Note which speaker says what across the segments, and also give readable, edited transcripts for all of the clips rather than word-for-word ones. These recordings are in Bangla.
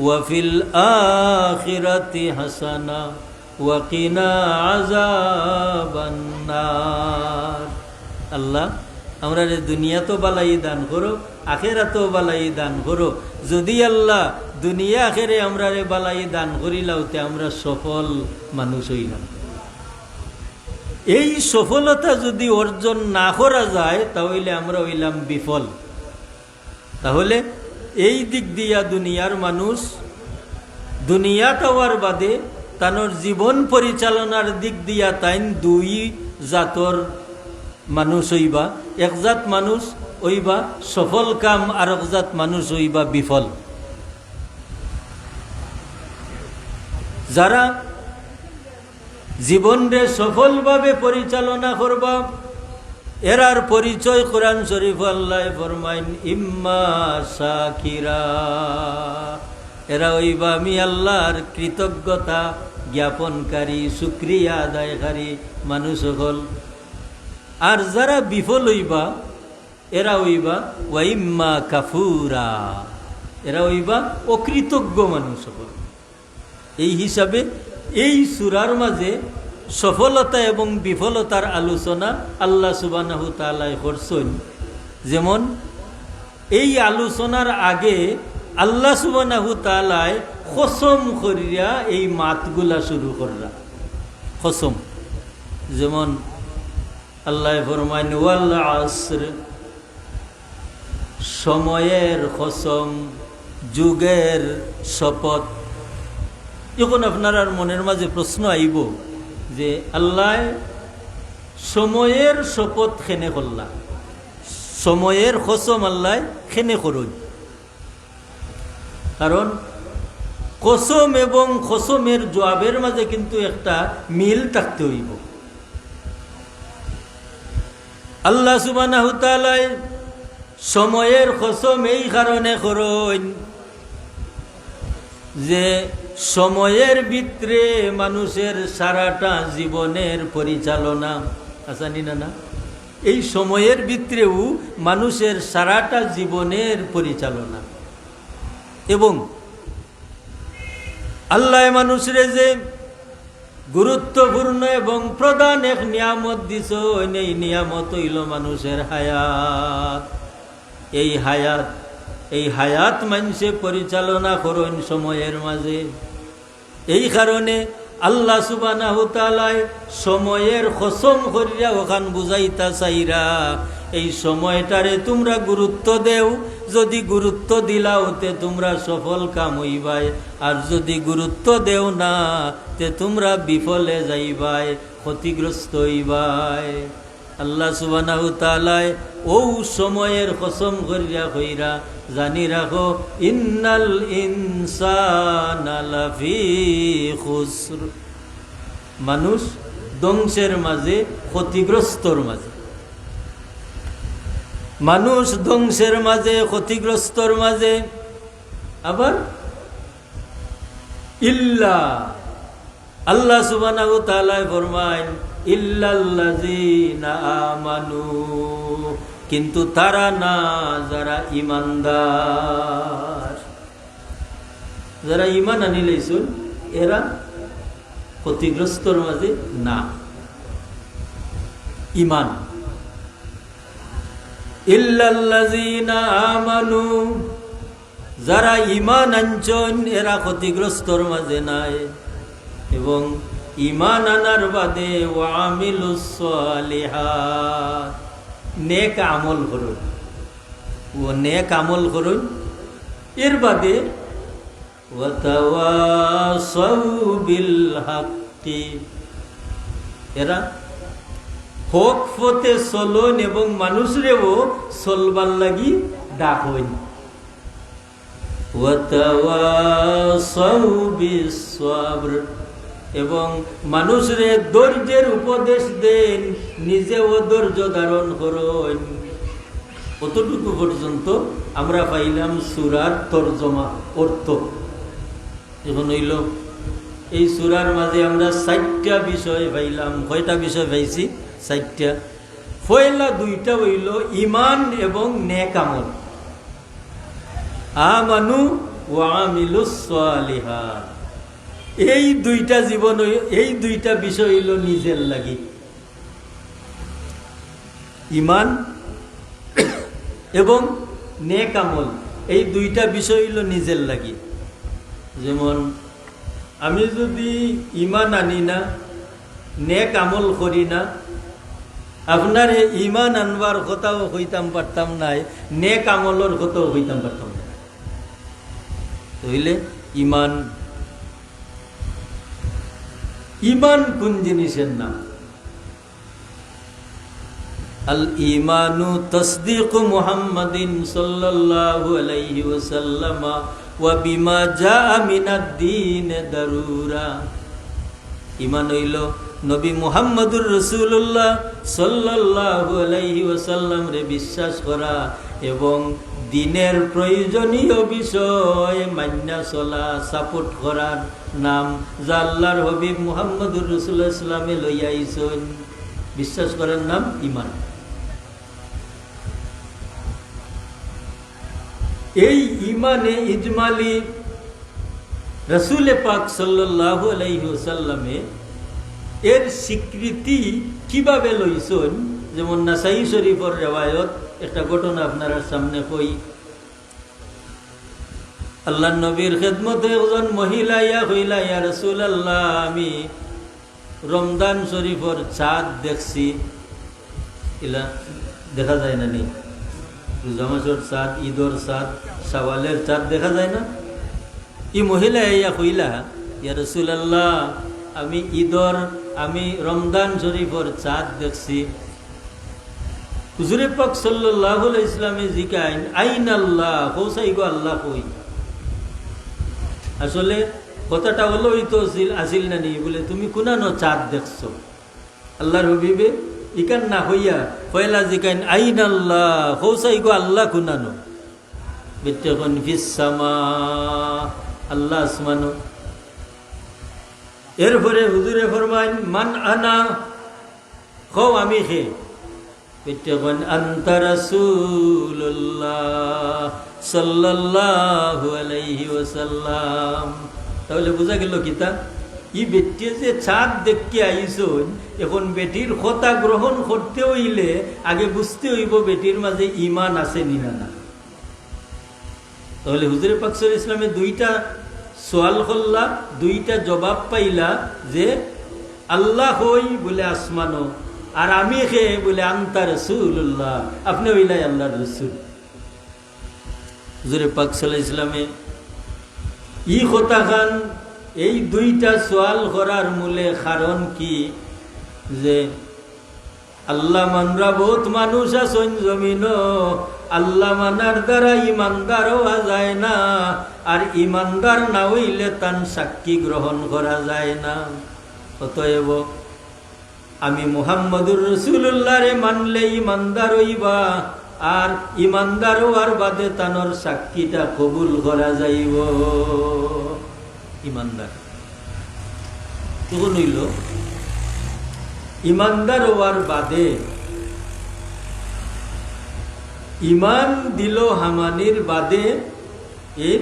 Speaker 1: ওয়া ফিল আখিরাতি হাসানা ওয়া কিনা আযাবান নার। আল্লাহ আমরা দুনিয়া তো বালাই দান করো, আখেরাতেও বালাই দান করো। যদি আল্লাহ দুনিয়া আখেরে আমরা বালাই দান করিলাওতে আমরা সফল মানুষ হইলাম। এই সফলতা যদি অর্জন না করা যায় তাহলে আমরা হইলাম বিফল। তাহলে এই দিক দিয়া দুনিয়ার মানুষ দুনিয়া পাওয়ার বাদে তানোর জীবন পরিচালনার দিক দিয়া তাইন দুই জাতর মানুষ হইবা। এক জাত মানুষ হইবা সফল কাম, আর এক জাত মানুষ হইবা বিফল। যারা জীবনরে সফলভাবে পরিচালনা করবা এরার পরিচয় কোরআন শরীফ আল্লাহ ফরমাইন ইম্মা শাকিরা, এরা হইবা আমি আল্লাহর কৃতজ্ঞতা জ্ঞাপনকারী শুকরিয়া আদায়কারী মানুষ হল। আর যারা বিফল হইবা এরা হইবা ওয়া ইম্মা কাফুরা, এরা হইবা অকৃতজ্ঞ মানুষ হল। এই হিসাবে এই সূরার মাঝে সফলতা এবং বিফলতার আলোচনা আল্লাহ সুবহানাহু তাআলা করছেন। যেমন এই আলোচনার আগে আল্লাহ সুবহানাহু তাআলা কসম করিয়া এই মাতগুলা শুরু করলা। কসম যেমন আল্লাহ ফরমায় ওয়াল আসর, সময়ের কসম, যুগের শপথ। এখন আপনার আর মনের মাঝে প্রশ্ন আইব যে আল্লাহ সময়ের শপথ খেনে করলা, সময়ের কসম আল্লাহ খেনে করুন। কারণ কসম এবং কসমের জবাবের মাঝে কিন্তু একটা মিল থাকতে হইব। আল্লাহ সুবহানাহু তাআলা সময়ের কসম এই কারণে করুন যে সময়ের ভিতরে মানুষের সারাটা জীবনের পরিচালনা আসানি না, এই সময়ের ভিতরেও মানুষের সারাটা জীবনের পরিচালনা। এবং আল্লাহ মানুষের যে গুরুত্বপূর্ণ এবং প্রধান এক নিয়ামত দিছ, এই নিয়ামত হইল মানুষের হায়াত। এই হায়াত মানুষে পরিচালনা করেন সময়ের মাঝে। এই কারণে আল্লাহ সুবহানাহু তাআলা সময়ের কসম করিয়া ওখান বুঝাইতা চাইরা এই সময়টারে তোমরা গুরুত্ব দেও। যদি গুরুত্ব দিলা হতে তোমরা সফল কাম হইবাই, আর যদি গুরুত্ব দেও না তে তোমরা বিফলে যাইবাই, ক্ষতিগ্রস্ত হইবাই। আল্লাহ সুবহানাহু তাআলা ও সময়ের কসম করিয়া কইরা জানি রাখো ইন্নাল ইনসানা লাফি খুসর, মানুষ ধ্বংসের মাঝে, ক্ষতিগ্রস্তর মাঝে। মানুষ ধ্বংসের মাঝে, ক্ষতিগ্রস্তর মাঝে। আবার ইল্লা, আল্লাহ সুবহানাহু তাআলা ফরমায় ইল্লাল্লাযীনা আমানু, কিন্তু তারা না যারা ইমানদার। যারা ইমান আনিলেইছুন এরা ক্ষতিগ্রস্তর মাঝে না। ইমান ইল্লাল্লাযীনা আমানু, যারা ইমান আনছেন এরা ক্ষতিগ্রস্তর মাঝে নাই। এবং ইমান আনার বাদে ওয়া আমিলুস সালিহাত, নেক আমল করুন, ও নেক আমল করুন। এর বাদে ওয়া তাওয়াসাউ বিল হাক্কি, এরা হক পথে চলন এবং মানুষরেও চলবার লাগি ডাকইন। ওয়া তাওয়াসাউ বিস সবর, এবং মানুষরে ধৈর্যের উপদেশ দেন, নিজেও ধৈর্য ধারণ করুন। কতটুকু পর্যন্ত আমরা পাইলাম সূরার তরজমা, অর্থ। এখন হইল এই সূরার মাঝে আমরা 4টা বিষয় পাইলাম। কয়টা বিষয় পাইছি? 4টা। পয়লা 2টা হইল ইমান এবং নেক আমল। আমানু ওয়া আমিলুস সালিহাত। এই দুইটা জীবন, এই দুইটা বিষয় হইল নিজের লাগি। ঈমান এবং নেক আমল, এই দুইটা বিষয় হইল নিজের লাগি। যেমন আমি যদি ঈমান আনি না, নেক আমল করি না, আপনার ঈমান আনবার কথাও হইতাম পারতাম নাই, নেক আমলের কথাও হইতাম পারতাম না। তাইলে ঈমান, ঈমান কোন জিনিসের নাম? আল ঈমানু তাসদীকু মুহাম্মাদিন সাল্লাল্লাহু আলাইহি ওয়াসাল্লাম ওয়া বিমা জাআ মিনাদ-দীন দারুরা। ঈমান হইল নবী মুহাম্মদুর রাসূলুল্লাহ সাল্লাল্লাহু আলাইহি ওয়াসাল্লাম রে বিশ্বাস করা এবং দিনের প্রয়োজনীয় বিষয় মান্না চলা, সাপোর্ট করার নাম, যা আল্লাহর হাবিব মুহাম্মদুর রাসূলুল্লাহ ইসলামে লইয়া আইছেন, বিশ্বাস করার নাম ঈমান। এই ঈমানে ইজমালি রাসূল পাক সাল্লাল্লাহু আলাইহি ওয়াসাল্লামে এর স্বীকৃতি কিভাবে লইছেন, যেমন নাসাই শরীফের রিওয়ায়াত একটা ঘটনা আপনার সামনে কই। আল্লাহ নবীর খেদমতে একজন মহিলা ইয়া কইলা, ইয়া রাসূলুল্লাহ, আমি রমজান শরীফের চাঁদ দেখছি। এলা দেখা যায় না নি? রোজা মাসের চাঁদ, ঈদর চাঁদ, শাওয়ালের চাঁদ দেখা যায় না? এই মহিলা ইয়া কইলা, ইয়া রাসূলুল্লাহ, আমি ঈদর, আমি রমজান শরীফের চাঁদ দেখছি। হুজুরে পাক সাল্লাল্লাহু আলাইহি ইসলামে জিকাইন, আইন আল্লাহ, কৌসাই গো আল্লাহ কই? আসলে কথাটা হলো এই তো আসিল না নি, বলে তুমি কোনানো চাঁদ দেখছো? আল্লাহর হাবিবে ইকান না হইয়া পয়লা জিকাইন, আইন আল্লাহ, কৌসাই গো আল্লাহ কোনানো? বিত্তখন ফিস সামা, আল্লাহ আসমানো। এরপরে হুজুরে ফরমাইন, মান আনা, কও আমি হে? বিত্তখন আনতা রাসূলুল্লাহ সাল্লাল্লাহু আলাইহি ওয়াসাল্লাম। তাহলে বোঝা গেল কিতা, ই বেটি যে চাঁদ দেখতে আইসন, এখন বেটির কথা গ্রহণ করতে হইলে আগে বুঝতে হইব বেটির মাঝে ঈমান আছে নিনা না। তাহলে হুজুরে পাক সাল্লাল্লাহু আলাইহি ওয়াসাল্লামে দুইটা সোয়াল করলা, দুইটা জবাব পাইলা, যে আল্লাহ হই বলে আসমানো, আর আমি খে বলে আনতা রাসূলুল্লাহ, আপনি হইলাই আল্লাহর রাসূল। হুজুরে পাক সাল্লাল্লাহু আলাইহি ওয়াসাল্লামে ই কথা খান, এই দুইটা সোয়াল করার মূলে কারণ কি, যে আল্লাহ মানরা বহুত মানুষ আছেন জমিন, আল্লাহ মানার দ্বারা ইমানদার হওয়া যায় না, আর ইমানদার না হইলে তার সাক্ষী গ্রহণ করা যায় না। অতএব আমি মুহাম্মদুর রাসূলুল্লাহ রে মানলে ইমানদার হইবা, আর ইমানদার হওয়ার বাদে তানোর সাক্ষীটা কবুল করা যাইব। ইমানদার তখন হইল ইমানদার হওয়ার বাদে ইমান দিল হামানির বাদে এর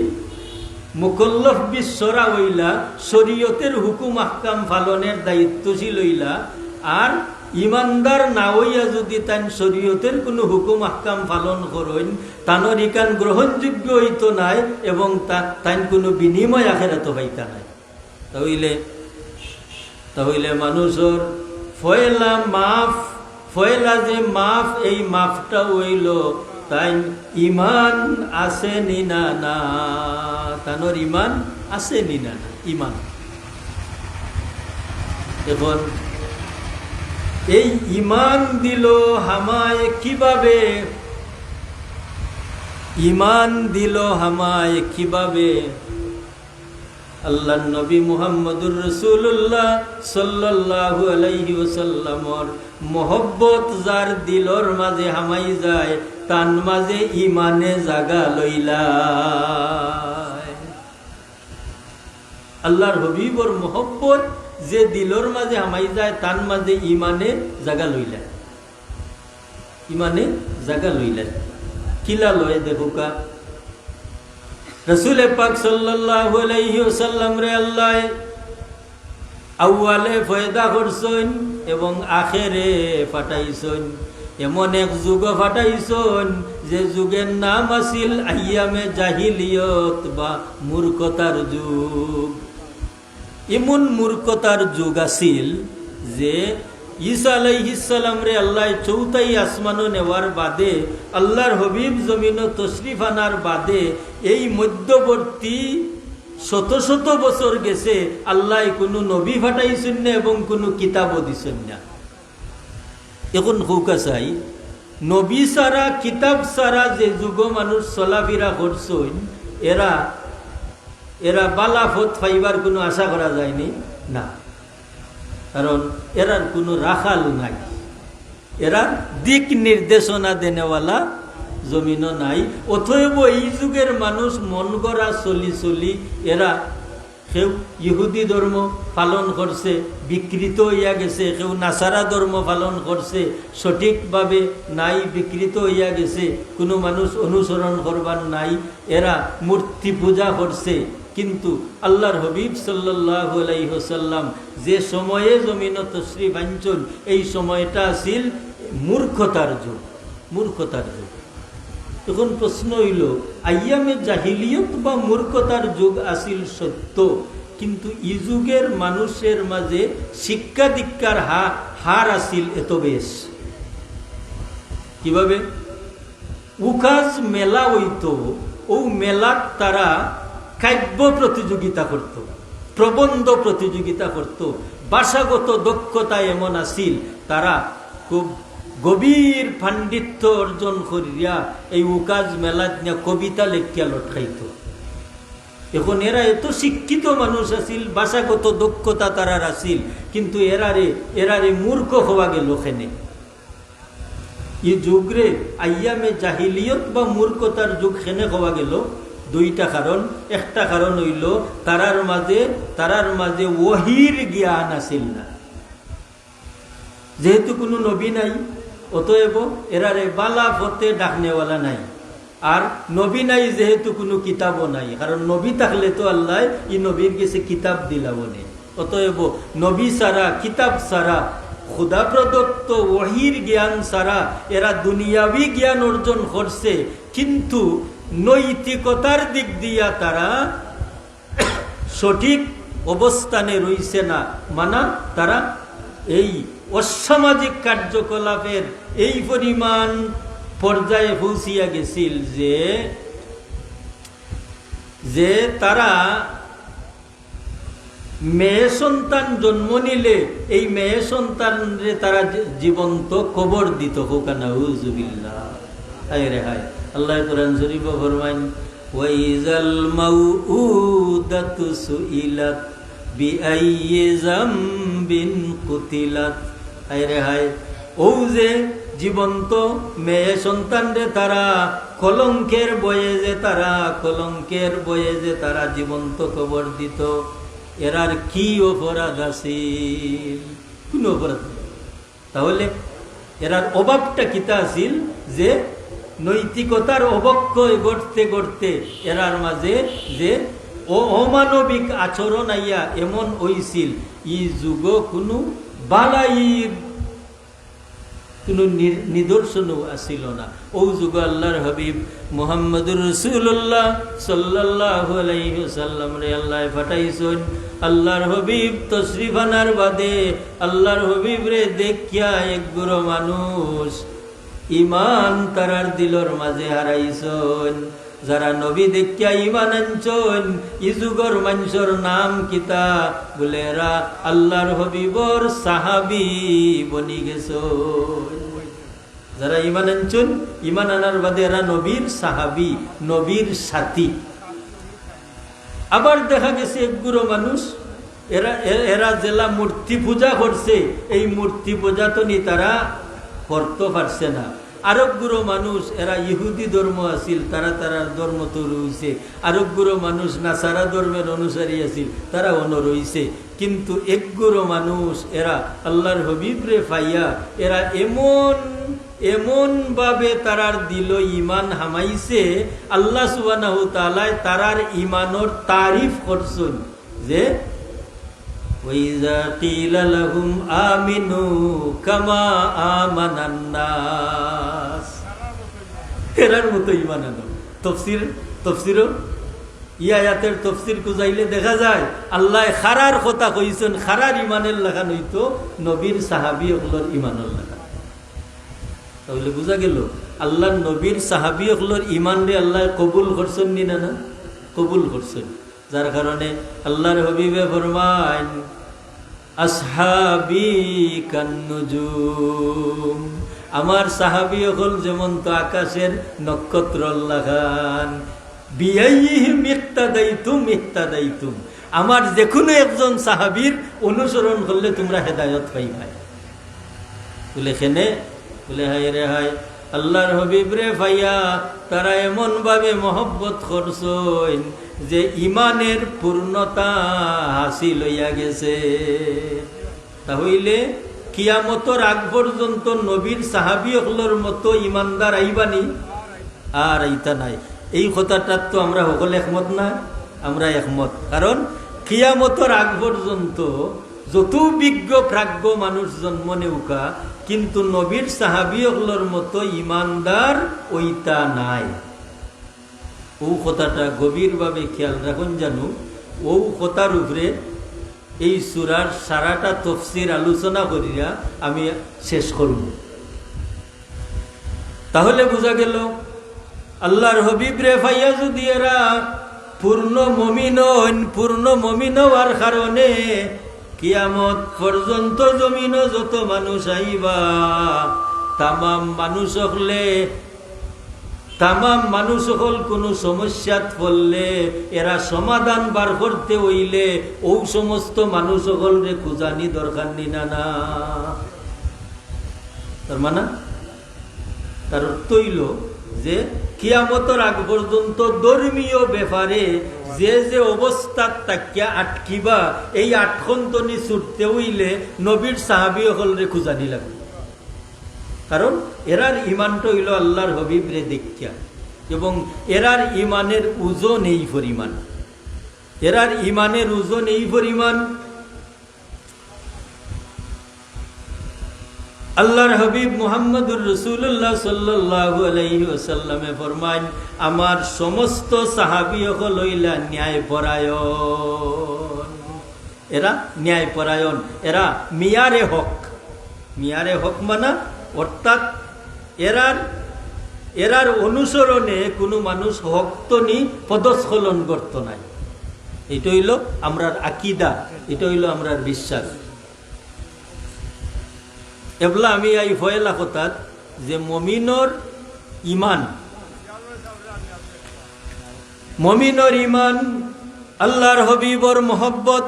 Speaker 1: মুকল্লফ বিশ্বরা হইলা, শরীয়তের হুকুম আহকাম পালনের দায়িত্বশীল হইলা। আর ইমানদার না হইয়া যদি তান শরীয়তের কোনো হুকুম আহকাম পালন করেন, তানোর ইকান গ্রহণযোগ্য হইত নাই এবং তান কোনো বিনিময় আখেরাত হইতা নাই। তাহলে মানুষের ফয়লা মাফ, ফয়লা যে মাফ, এই মাফটা হইল তাই ইমান আছে নিনা না, তানোর ইমান আছে নিনা না, ইমান। এখন এই ইমান দিল হামায় কিভাবে, ইমান দিল হামায় কিভাবে? আল্লাহ নবী মুহাম্মদুর রাসূলুল্লাহ সাল্লাল্লাহু আলাইহি ওয়াসাল্লামর মহব্বত যার দিলর মাঝে হামাই যায়, তান মাঝে ইমানে জাগা লইলা। আল্লাহর হাবিবর মহব্বত যে দিলর মাঝে হামাই যায়, তান মাঝে ইমানে জাগা লইলা, ইমানে জাগা লইলা। কিলা লয় দেখুকা, রসুল পাক সাল্লাল্লাহু আলাইহি ওয়াসাল্লাম রে আল্লাহ আউয়ালে পয়দা করছেন এবং আখেরে ফাটাইছেন। এমন এক যুগ ফাটাইছেন যে যুগের নাম আছিল আইয়ামে জাহিলিয়ত বা মূর্খতার যুগ। এমন মূর্খতার যুগ আছিল যে ঈসা আলাইহিস সালাম রে আল্লাহ চৌথাই আসমানো নেওয়ার বাদে, আল্লাহর হবিব জমিন তশরিফ আনার বাদে এই মধ্যবর্তী শত শত বছর গেছে আল্লাহ কোনো নবী ফাটাইছেন না এবং কোনো কিতাবও দিছেন না। এখন হুকা চাই নবী সারা কিতাব সারা যে যুগ মানুষ চলাফেরা করছেন এরা এরা বালাফত ফাইবার কোনো আশা করা যায়নি না, কারণ এরার কোনো রাখাল নাই, এরার দিক নির্দেশনা দেনেওয়ালা জমিনও নাই। অতএব এই যুগের মানুষ মন গড়া চলি এরা কেউ ইহুদি ধর্ম পালন করছে, বিকৃত হইয়া গেছে, কেউ নাসারা ধর্ম পালন করছে, সঠিকভাবে নাই, বিকৃত হইয়া গেছে, কোনো মানুষ অনুসরণ করবার নাই, এরা মূর্তি পূজা করছে। কিন্তু আল্লাহর হবিব সাল্লাল্লাহু আলাইহি ওয়াসাল্লাম যে সময়ে জমিন তশরিফ আনছেন এই সময়টা ছিল মূর্খতার যুগ, মূর্খতার যুগ। তখন প্রশ্ন হইল আইয়ামে জাহিলিয়ত বা মূর্খতার যুগ আসিল সত্য, কিন্তু এই যুগের মানুষের মাঝে শিক্ষা দীক্ষার হার আসিল এত বেশ। কিভাবে? উকাজ মেলা হইত, ও মেলাত তারা কাব্য প্রতিযোগিতা করত, প্রবন্ধ প্রতিযোগিতা করত। ভাষাগত দক্ষতা এমন আসিল তারা খুব গভীর পাণ্ডিত্য অর্জন করিয়া এই উকাজ মেলাত নিয়ে কবিতা লেখিয়া লটকাইত। এখন এরা এত শিক্ষিত মানুষ আসিল, ভাষাগত দক্ষতা তারার আসিল, কিন্তু এরারে মূর্খ হওয়া গেল খেনে। এই যুগরে আইয়ামে জাহিলিয়ত বা মূর্খতার যুগ খেনে হওয়া গেল দুইটা কারণ। একটা কারণ হইল তারার মাঝে ওহির জ্ঞান আসিল না, যেহেতু কোনো নবী নাই অতএব এরারে বালা পথে ডাকনেওয়ালা নাই, আর নবী নাই যেহেতু কোনো কিতাবও নাই, কারণ নবী থাকলে তো আল্লাহ এই নবীর কাছে কিতাব দিলাম নে। অতএব নবী সারা, কিতাব সারা, খুদা প্রদত্ত ওহির জ্ঞান সারা এরা দুনিয়াবি জ্ঞান অর্জন করছে, কিন্তু নৈতিকতার দিক দিয়া তারা সঠিক অবস্থানে রইছে না। মানা তারা এই অসামাজিক কার্যকলাপের এই পরিমাণ পর্যায়ে পৌঁছিয়া গেছিল যে তারা মেয়ে সন্তান জন্ম নিলে এই মেয়ে সন্তানরে তারা জীবন্ত কবর দিত। হুকানাউযুবিল্লাহ। হায় রে হায়, আল্লাহ কোরআন শরীফে ফরমায় ওয়াইজাল মাউউদাতু সুইলাত বিআইয়ি যামবিন কুতিলাত। হায় রে হায়, ও যে জীবন্ত মেয়ে সন্তানরে তারা কলঙ্কের বয়ে যে তারা জীবন্ত কবর দিত, এরার কি অপরাধ আছে? কোন অপরাধ নেই। তাহলে এরার অভাবটা কিতা আছিল যে নৈতিকতার অবক্ষয় গড়তে গড়তে এরার মাঝে যে অমানবিক আচরণ আইয়া এমন হইছিল, ই যুগ কোনো বালাইর কোনো নিদর্শনও আসিল না। ও যুগ আল্লাহর হাবিব মুহাম্মদুর রাসূলুল্লাহ সাল্লাল্লাহু আলাইহি ওয়াসাল্লাম রে আল্লাহ পাঠাইছেন। আল্লাহর হাবিব তশরিফ আনার বাদে আল্লাহর হাবিব রে দেখিয়া এক গুরু মানুষ ইমান তারার দিলর মাঝে হারাইছেন। যারা নবী দেখিয়া ইমান আনছেন ই যুগর মানুষের নাম কিতা? বলে এরা আল্লাহর হাবিবর সাহাবী বনি গেছেন। যারা ইমান আনছেন, ইমান আনার বাদে এরা নবীর সাহাবী, নবীর সাথী। আবার দেখা গেছে এক গুরু মানুষ এরা জেলা মূর্তি পূজা করছে, এই মূর্তি পূজা তো নি তারা করতে পারছে না। আরব গুরু মানুষ এরা ইহুদি ধর্ম আছিল, তারা ধর্ম তো রয়েছে। আরব গুরু মানুষ নাসারা ধর্মের অনুসারী আছিল, তারা অন্য রয়েছে। কিন্তু এক গুরু মানুষ এরা আল্লাহর হাবিব রে পাইয়া এরা এমন এমন ভাবে তারার দিল ইমান হামাইছে, আল্লাহ সুবহানাহু ওয়া তাআলা তারার ইমানের তারিফ করছেন যে ওয়াইজা কিলা লাহুম আমিনু কামা আমানান নাস, এরার মতো ইমান আনো। তফসিরও আয়াতের তফসির কুজাইলে দেখা যায় আল্লাহ খারার কথা কইছেন, খারার ইমানের লেখান হইতো নবীর সাহাবী ওগুলোর ইমানের লেখা। তাহলে বোঝা গেল আল্লাহ নবীর সাহাবী ওগুলোর ইমান রে আল্লাহ কবুল করছেন নি না? কবুল করছেন। যার কারণে আল্লাহর হাবিবে ফরমান আসহাবি কান্নুজুম, আমার সাহাবী হল যেমন তো আকাশের নক্ষত্র লাগান, বিআইহিম ইক্তাদাইতুম ইক্তাদাইতুম, আমার যে কোনো একজন সাহাবীর অনুসরণ করলে তোমরা হেদায়েত পাইবা। বলে এখানে বলে হায় রে হায়, আল্লাহর হাবিব রে ভাইয়া তারা এমন ভাবে মহব্বত করছেন যে ইমানের পূর্ণতা হাসিল হইয়া গেছে। তাহলে কিয়ামতের আগ পর্যন্ত নবীর সাহাবী হলর মতো ইমানদার আইবানি? আর আইতা নাই। এই কথাটা তো আমরা সকলে একমত না? আমরা একমত। কারণ কিয়ামতের আগ পর্যন্ত যত বিজ্ঞ প্রাজ্ঞ মানুষ জন্ম নেউকা, কিন্তু নবীর সাহাবী হলর মতো ইমানদার ওইটা নাই। ও কথাটা গভীরভাবে খেয়াল রাখুন, জানু ও কথার উপরে এই সূরার সারাটা তফসির আলোচনা করিয়া আমি শেষ করব। তাহলে বোঝা গেল আল্লাহর হাবিব রে ভাইয়া যদি এরা পূর্ণ মুমিন হওয়ার কারণে কিয়ামত পর্যন্ত জমিন যত মানুষ আইবা, তামাম মানুষ হল কোনো সমস্যাত পড়লে এরা সমাধান বার করতে হইলে ও সমস্ত মানুষ হল রে খুঁজানি দরকার নি না? তার মানে তার অর্থ হইল যে কিয়ামতের আগ পর্যন্ত ধর্মীয় ব্যাপারে যে যে অবস্থাত তাকিয়া আটকিবা, এই আটখন্তনি ছুটতে হইলে নবীর সাহাবী হল রে খুঁজানি লাগবে। কারণ এরার ইমানটা হইল আল্লাহর হাবিব রে দেখিয়া, এবং এরার ইমানের ওজন এই পরিমাণ, এরার ইমানের ওজন এই পরিমাণ। আল্লাহর হাবিব মুহাম্মদুর রাসূলুল্লাহ সাল্লাল্লাহু আলাইহি ওয়াসাল্লামে ফরমান, আমার সমস্ত সাহাবী হল হইলা ন্যায়পরায়ণ। এরা ন্যায়পরায়ণ, এরা মিয়ারে হক মানা, অর্থাৎ এরার অনুসরণে কোনো মানুষ হকতনি পদস্খলন করত নাই। এটা হইল আমরার আকীদা, এটা হইল আমরার বিশ্বাস। এবলা আমি এই ফয়লা কথাত যে মমিনর ইমান আল্লাহর হাবিবর মহব্বত,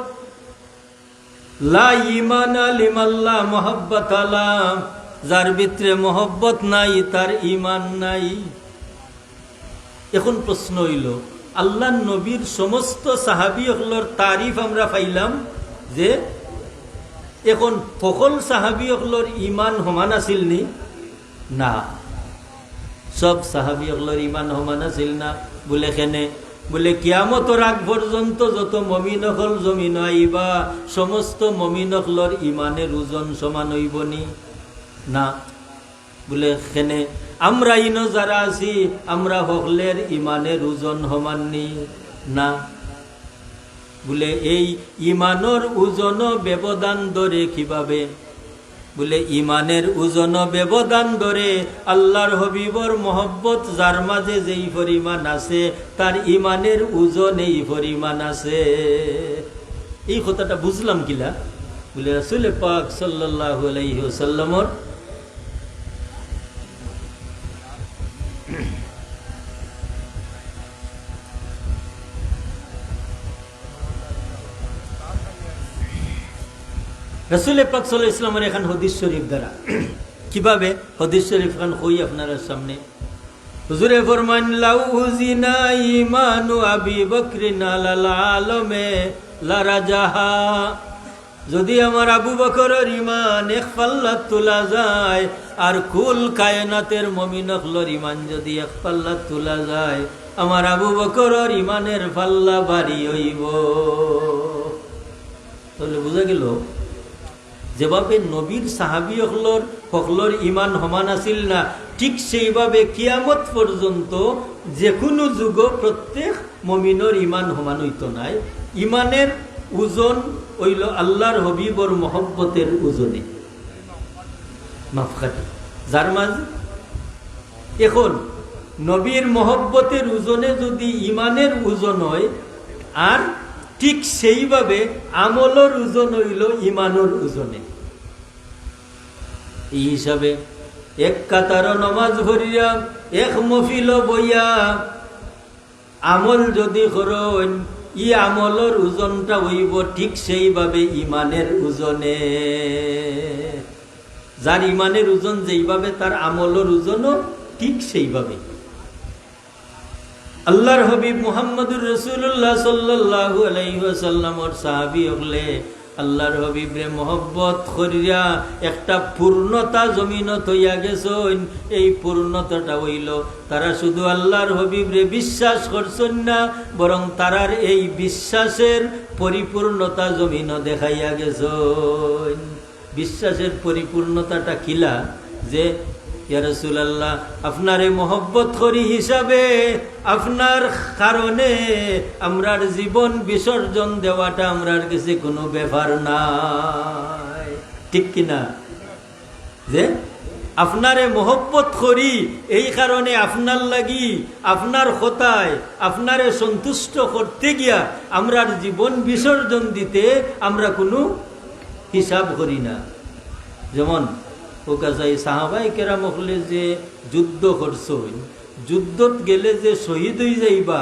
Speaker 1: লা ঈমানা লিমাল্লা মুহাব্বাত আলা, যার ভিতরে মহব্বত নাই তার ইমান নাই। এখন প্রশ্ন হইল, আল্লাহ নবীর সমস্ত সাহাবী হলর তারিফ আমরা পাইলাম যে এখন সকল সাহাবী হলর ইমান সমান আছিল নি? না, সব সাহাবী হলর ইমান সমান আছিল না। বলে কেনে? বলে কিয়ামতের আগ পর্যন্ত যত মুমিন হল জমিন আইবা, সমস্ত মুমিন হলর ইমানের ওজন সমান হইব নি? না। বলে কেনে? আমরা ইনো যারা আছি আমরা হকলের ইমানের ওজন সমান নি? না। বলে এই ইমানের ওজন ব্যবধান ধরে কিভাবে? বলে ইমানের ওজন ব্যবধান ধরে আল্লাহর হাবিবর মহব্বত যার মাঝে যেই পরিমাণ আছে তার ইমানের ওজন এই পরিমাণ আছে। এই কথাটা বুঝলাম কিলা? বলে রাসূল পাক সাল্লাল্লাহু আলাইহি ওয়াসাল্লামর রাসূল পাক সাল্লাল্লাহু আলাইহি ওয়াসাল্লামের এখন হাদিস শরীফ দ্বারা কিভাবে হাদিস শরীফ খান কই আপনার সামনে। হুজুরে ফরমান, লাউ হুজিনা ঈমানু আবি বকরিন আলাল আলমে লা রাজাহা, যদি আমার আবু বকরের ইমান এক পাল্লাত তোলা যায়, আর কুল কায়নাতের মুমিন হকলর ইমান যদি এক পাল্লাত তোলা যায়, আমার আবু বকরের ইমানের পাল্লা ভারী হইব। তাহলে বোঝা গেল যেভাবে নবীর সাহাবী হকলর ইমান সমান আছিল না, ঠিক সেইভাবে কিয়ামত পর্যন্ত যে কোনো যুগ প্রত্যেক মুমিনের ইমান সমান হইত নাই। ইমানের ওজন হইল আল্লাহর হবিবর মহব্বতের ওজনে মাপকাঠি, যার মাঝে এখন নবীর মহব্বতের ওজনে যদি ইমানের ওজন হয়, আর ঠিক সেইভাবে আমলের ওজন হইল ইমানের ওজনে। এই হিসাবে এক কাতার নমাজ ভরিয়া এক মফিল বইয়া আমল যদি করেন, ই আমলের ওজনটা হইব ঠিক সেইভাবে ইমানের ওজনে। যার ইমানের ওজন যেইভাবে তার আমলের ওজনও ঠিক সেইভাবে। আল্লাহর হবিব মুহাম্মদুর রাসূলুল্লাহ সাল্লাল্লাহু আলাইহি ওয়াসাল্লামর সাহাবী হলে আল্লাহর হবিবরে মহব্বত করিয়া একটা পূর্ণতা জমিনত হইয়া গেছেন। এই পূর্ণতাটা হইল তারা শুধু আল্লাহর হবিবরে বিশ্বাস করছেন না, বরং তারার এই বিশ্বাসের পরিপূর্ণতা জমিন দেখাইয়া গেছেন। বিশ্বাসের পরিপূর্ণতাটা কিলা যে ইয়া রাসূলুল্লাহ আপনারে মহব্বত করি হিসাবে আপনার কারণে আমরার জীবন বিসর্জন দেওয়াটা আমরার কাছে কোনো ব্যাপার নাই, ঠিক কিনা? যে আপনারে মহব্বত করি এই কারণে আপনার লাগি আপনার কথায় আপনারে সন্তুষ্ট করতে গিয়া আমরার জীবন বিসর্জন দিতে আমরা কোনো হিসাব করি না। যেমন সাহাবাই কেরাম হলে যে যুদ্ধ করছেন, যুদ্ধত গেলে যে শহীদ হয়ে যাইবা,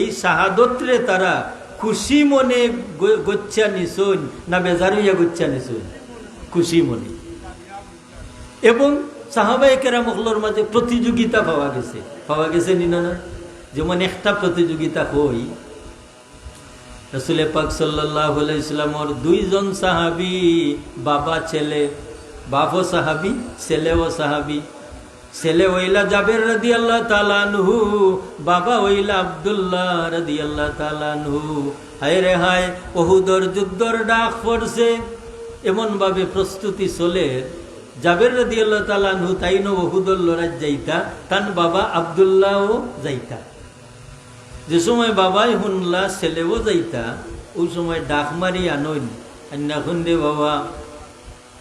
Speaker 1: এই শাহাদতরে তারা খুশি মনে গচ্ছা নিছন না বেজার হইয়া গচ্ছা নিছন? খুশি মনে। এবং সাহাবাই কেরাম হলর মাঝে প্রতিযোগিতা পাওয়া গেছে নি না? যেমন একটা প্রতিযোগিতা হই, রাসূল পাক সাল্লাল্লাহু আলাইহি ওয়াসাল্লামর দুইজন সাহাবী, বাবা ছেলে, বাপও সাহাবী ছেলেও সাহাবী। ছেলে হইলা জাবের রাদিয়াল্লাহু তাআলা আনহু, বাবা হইলা আব্দুল্লাহ রাদিয়াল্লাহু তাআলা আনহু। হায় রে হায়, উহুদের যুদ্ধর ডাক পড়ছে, এমন ভাবে প্রস্তুতি চলে। জাবের রাদিয়াল্লাহু তাআলা আনহু তাইনো উহুদের লড়াই যাইতা, তান বাবা আব্দুল্লাহও যাইতা। যে সময় বাবাই শুনলা ছেলেও যাইতা, ওই সময় ডাক মারি আনইন, আন্না খুন্দে বাবা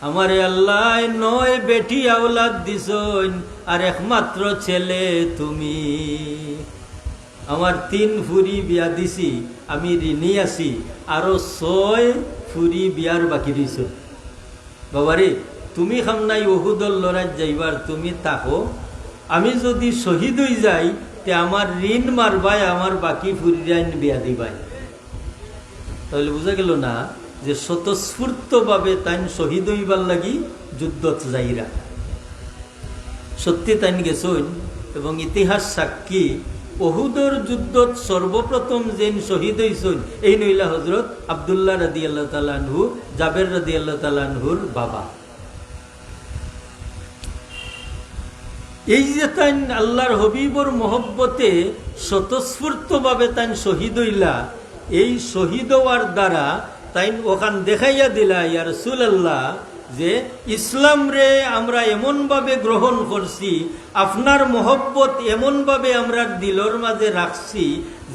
Speaker 1: আমারে আল্লাহ 9 বেটি আওলাদ দিছন, আর একমাত্র ছেলে তুমি। আমার 3 ফুরি বিয়া দিছি, আমি ঋণী আছি, আরো 6 ফুরি বিয়ার বাকি দিছ। বাবারে তুমি খামনাই উহুদর লড়াই যাইবার, তুমি তাকো, আমি যদি শহীদ হয়ে যাই তে আমার ঋণ মারবাই, আমার বাকি ফুরি ঋণ বিয়া দিবাই। তাহলে বোঝা গেল না যে স্বতঃস্ফূর্তভাবে তাইন শহীদ হইবার লাগি যুদ্ধত যাইরা। সত্যি তাইন গেছেন, এবং ইতিহাস সাক্ষী উহুদের যুদ্ধত সর্বপ্রথম যেন শহীদ হইছেন এই নইলা হযরত আব্দুল্লাহ রাদিয়াল্লাহু তাআলা আনহু, জাবের রাদিয়াল্লাহু তাআলা আনহুর বাবা। এই যে তাইন আল্লাহর হবিবর মহব্বতে স্বতঃস্ফূর্তভাবে তাইন শহীদ হইলা, এই শহীদ হওয়ার দ্বারা তাই ওখান দেখাইয়া দিলা ইয়া রাসূলুল্লাহ যে ইসলাম রে আমরা এমনভাবে গ্রহণ করছি, আপনার মহব্বত এমনভাবে আমরা দিলর মাঝে রাখছি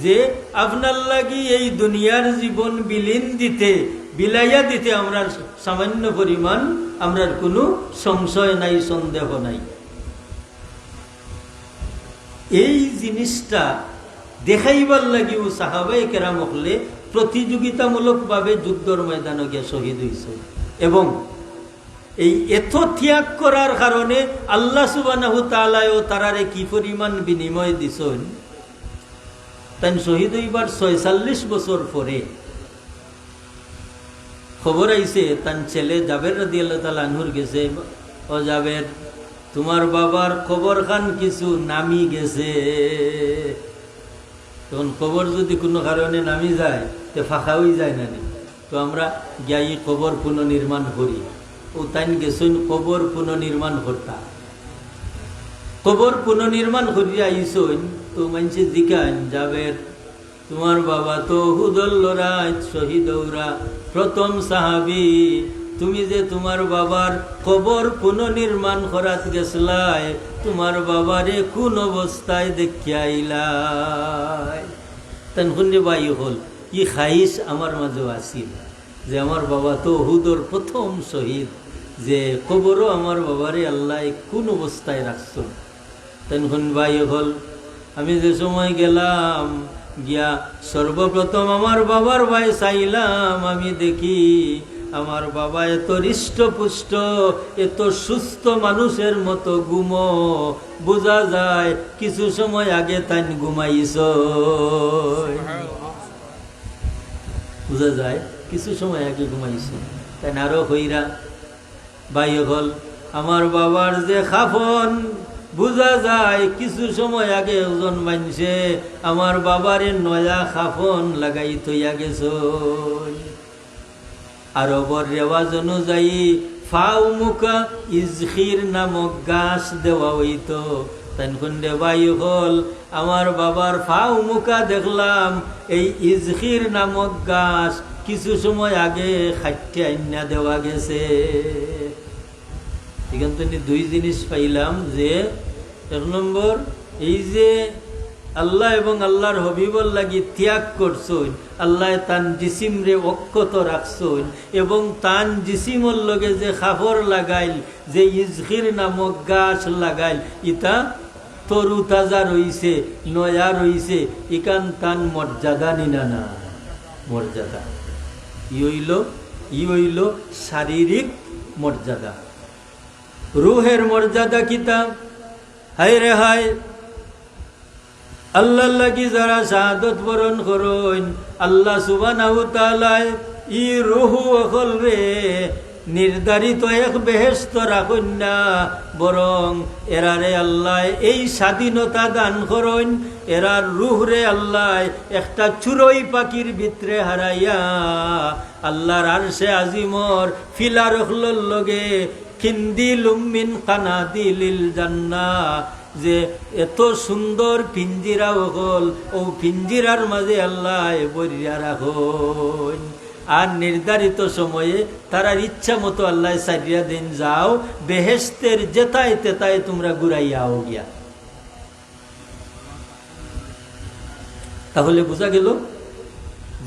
Speaker 1: যে আপনার লাগি এই দুনিয়ার জীবন বিলাইয়া দিতে আমরা সামান্য পরিমাণ আমরার কোনো সংশয় নাই, সন্দেহ নাই। এই জিনিসটা দেখাইবার লাগি ও সাহাবায়ে কেরাম হলে প্রতিযোগিতামূলকভাবে যুদ্ধর ময়দানে গিয়ে শহীদ হয়েছে। এবং এই এত ত্যাগ করার কারণে আল্লাহ সুবহানাহু তাআলাও তারারে কি পরিমাণ বিনিময় দিছেন। তাই শহীদ হইবার 46 বছর পরে খবর আইছে তার ছেলে জাবের রাদিয়াল্লাহু তাআলা আনহুর গেছে, ও জাবের তোমার বাবার খবর খান কিছু নামি গেছে। তখন খবর যদি কোনো কারণে নামি যায় তো ফাঁকা হয়ে যায় না, তো তো আমরা গিয়াই কবর পুনর্নির্মাণ করি। ও তাই গেছেন কবর পুনর্নির্মাণ করতা, কবর পুনর্নির্মাণ করিয়া আইসইন। তো মানুষে জিজ্ঞান যাবে তোমার বাবা তো হুদল্লরা শহীদৌরা প্রথম সাহাবি, তুমি যে তোমার বাবার কবর পুনর্নির্মাণ করাত গেছলাই, তোমার বাবারে কোন অবস্থায় দেখিয়া আইলাই? তখন যে বাই হল ই খাইস আমার মাঝেও আসিল যে আমার বাবা তো হুদর প্রথম শহীদ, যে কবরও আমার বাবারে আল্লাহ কোন অবস্থায় রাখছ। তখন বাই হল আমি যে সময় গেলাম, গিয়া সর্বপ্রথম আমার বাবার ভাই চাইলাম, আমি দেখি আমার বাবা এত হৃষ্টপুষ্ট, এত সুস্থ মানুষের মতো ঘুমো, বোঝা যায় কিছু সময় আগে তাই ঘুমাইছ, বোঝা যায় কিছু সময় আগে ঘুমাইছ। তাই আরো হইরা ভাই হল আমার বাবার যে খাফন, বোঝা যায় কিছু সময় আগে ওজন মানছে আমার বাবারে নয়া খাফন লাগাই থইয়া গেছ। আরবর রেওয়াজ অনুযায়ী ফাউ মুখা ইজখির নামক গাছ দেওয়া হইত। তখন দেবাই হল আমার বাবার ফাউ মুখা দেখলাম এই ইজখির নামক গাছ কিছু সময় আগে খাইতে আইনা দেওয়া গেছে। এখান থেকে দুই জিনিস পাইলাম, যে এক নম্বর এই যে আল্লাহ এবং আল্লাহর হবিবর লাগি ত্যাগ করছইন, আল্লাহ তান জিসিম রে অক্ষত রাখছইন, এবং তান জিসিমর লগে যে খাফর লাগাইল, যে ইজখির নামক গাছ লাগাইল, ইটা তরু তাজা রইছে, নয়া রইছে, ইকান তান মর্যাদা নিনা না মর্যাদা। ই হইল শারীরিক মর্যাদা। রুহের মর্যাদা কিতা? হায় রে হায়, আল্লাহ লাগি যারা শাহাদত বরণ করইন, আল্লাহ সুবহানাহু তাআলা ই রুহু অকল রে নির্ধারিত এক বেহেশত রাখুন না, বরং এরারে আল্লাহ এই স্বাধীনতা দান করইন, এরার রুহ রে আল্লাহ একটা চুরই পাখির ভিতরে হারাইয়া আল্লাহর আরশে আজিমর ফিলা রখলর লগে খিন্দিলুম মিন কানাদিলিল জান্নাহ, যে এত সুন্দর পিঞ্জিরা হল, ও পিঞ্জিরার মাঝে আল্লাহ বরিয়া রাখুন। আর নির্ধারিত সময়ে তারার ইচ্ছা মতো আল্লাহ সারিয়া দিন, যাও বেহেশতের যেতায় তেতায় তোমরা ঘুরাইয়াও গিয়া। তাহলে বোঝা গেল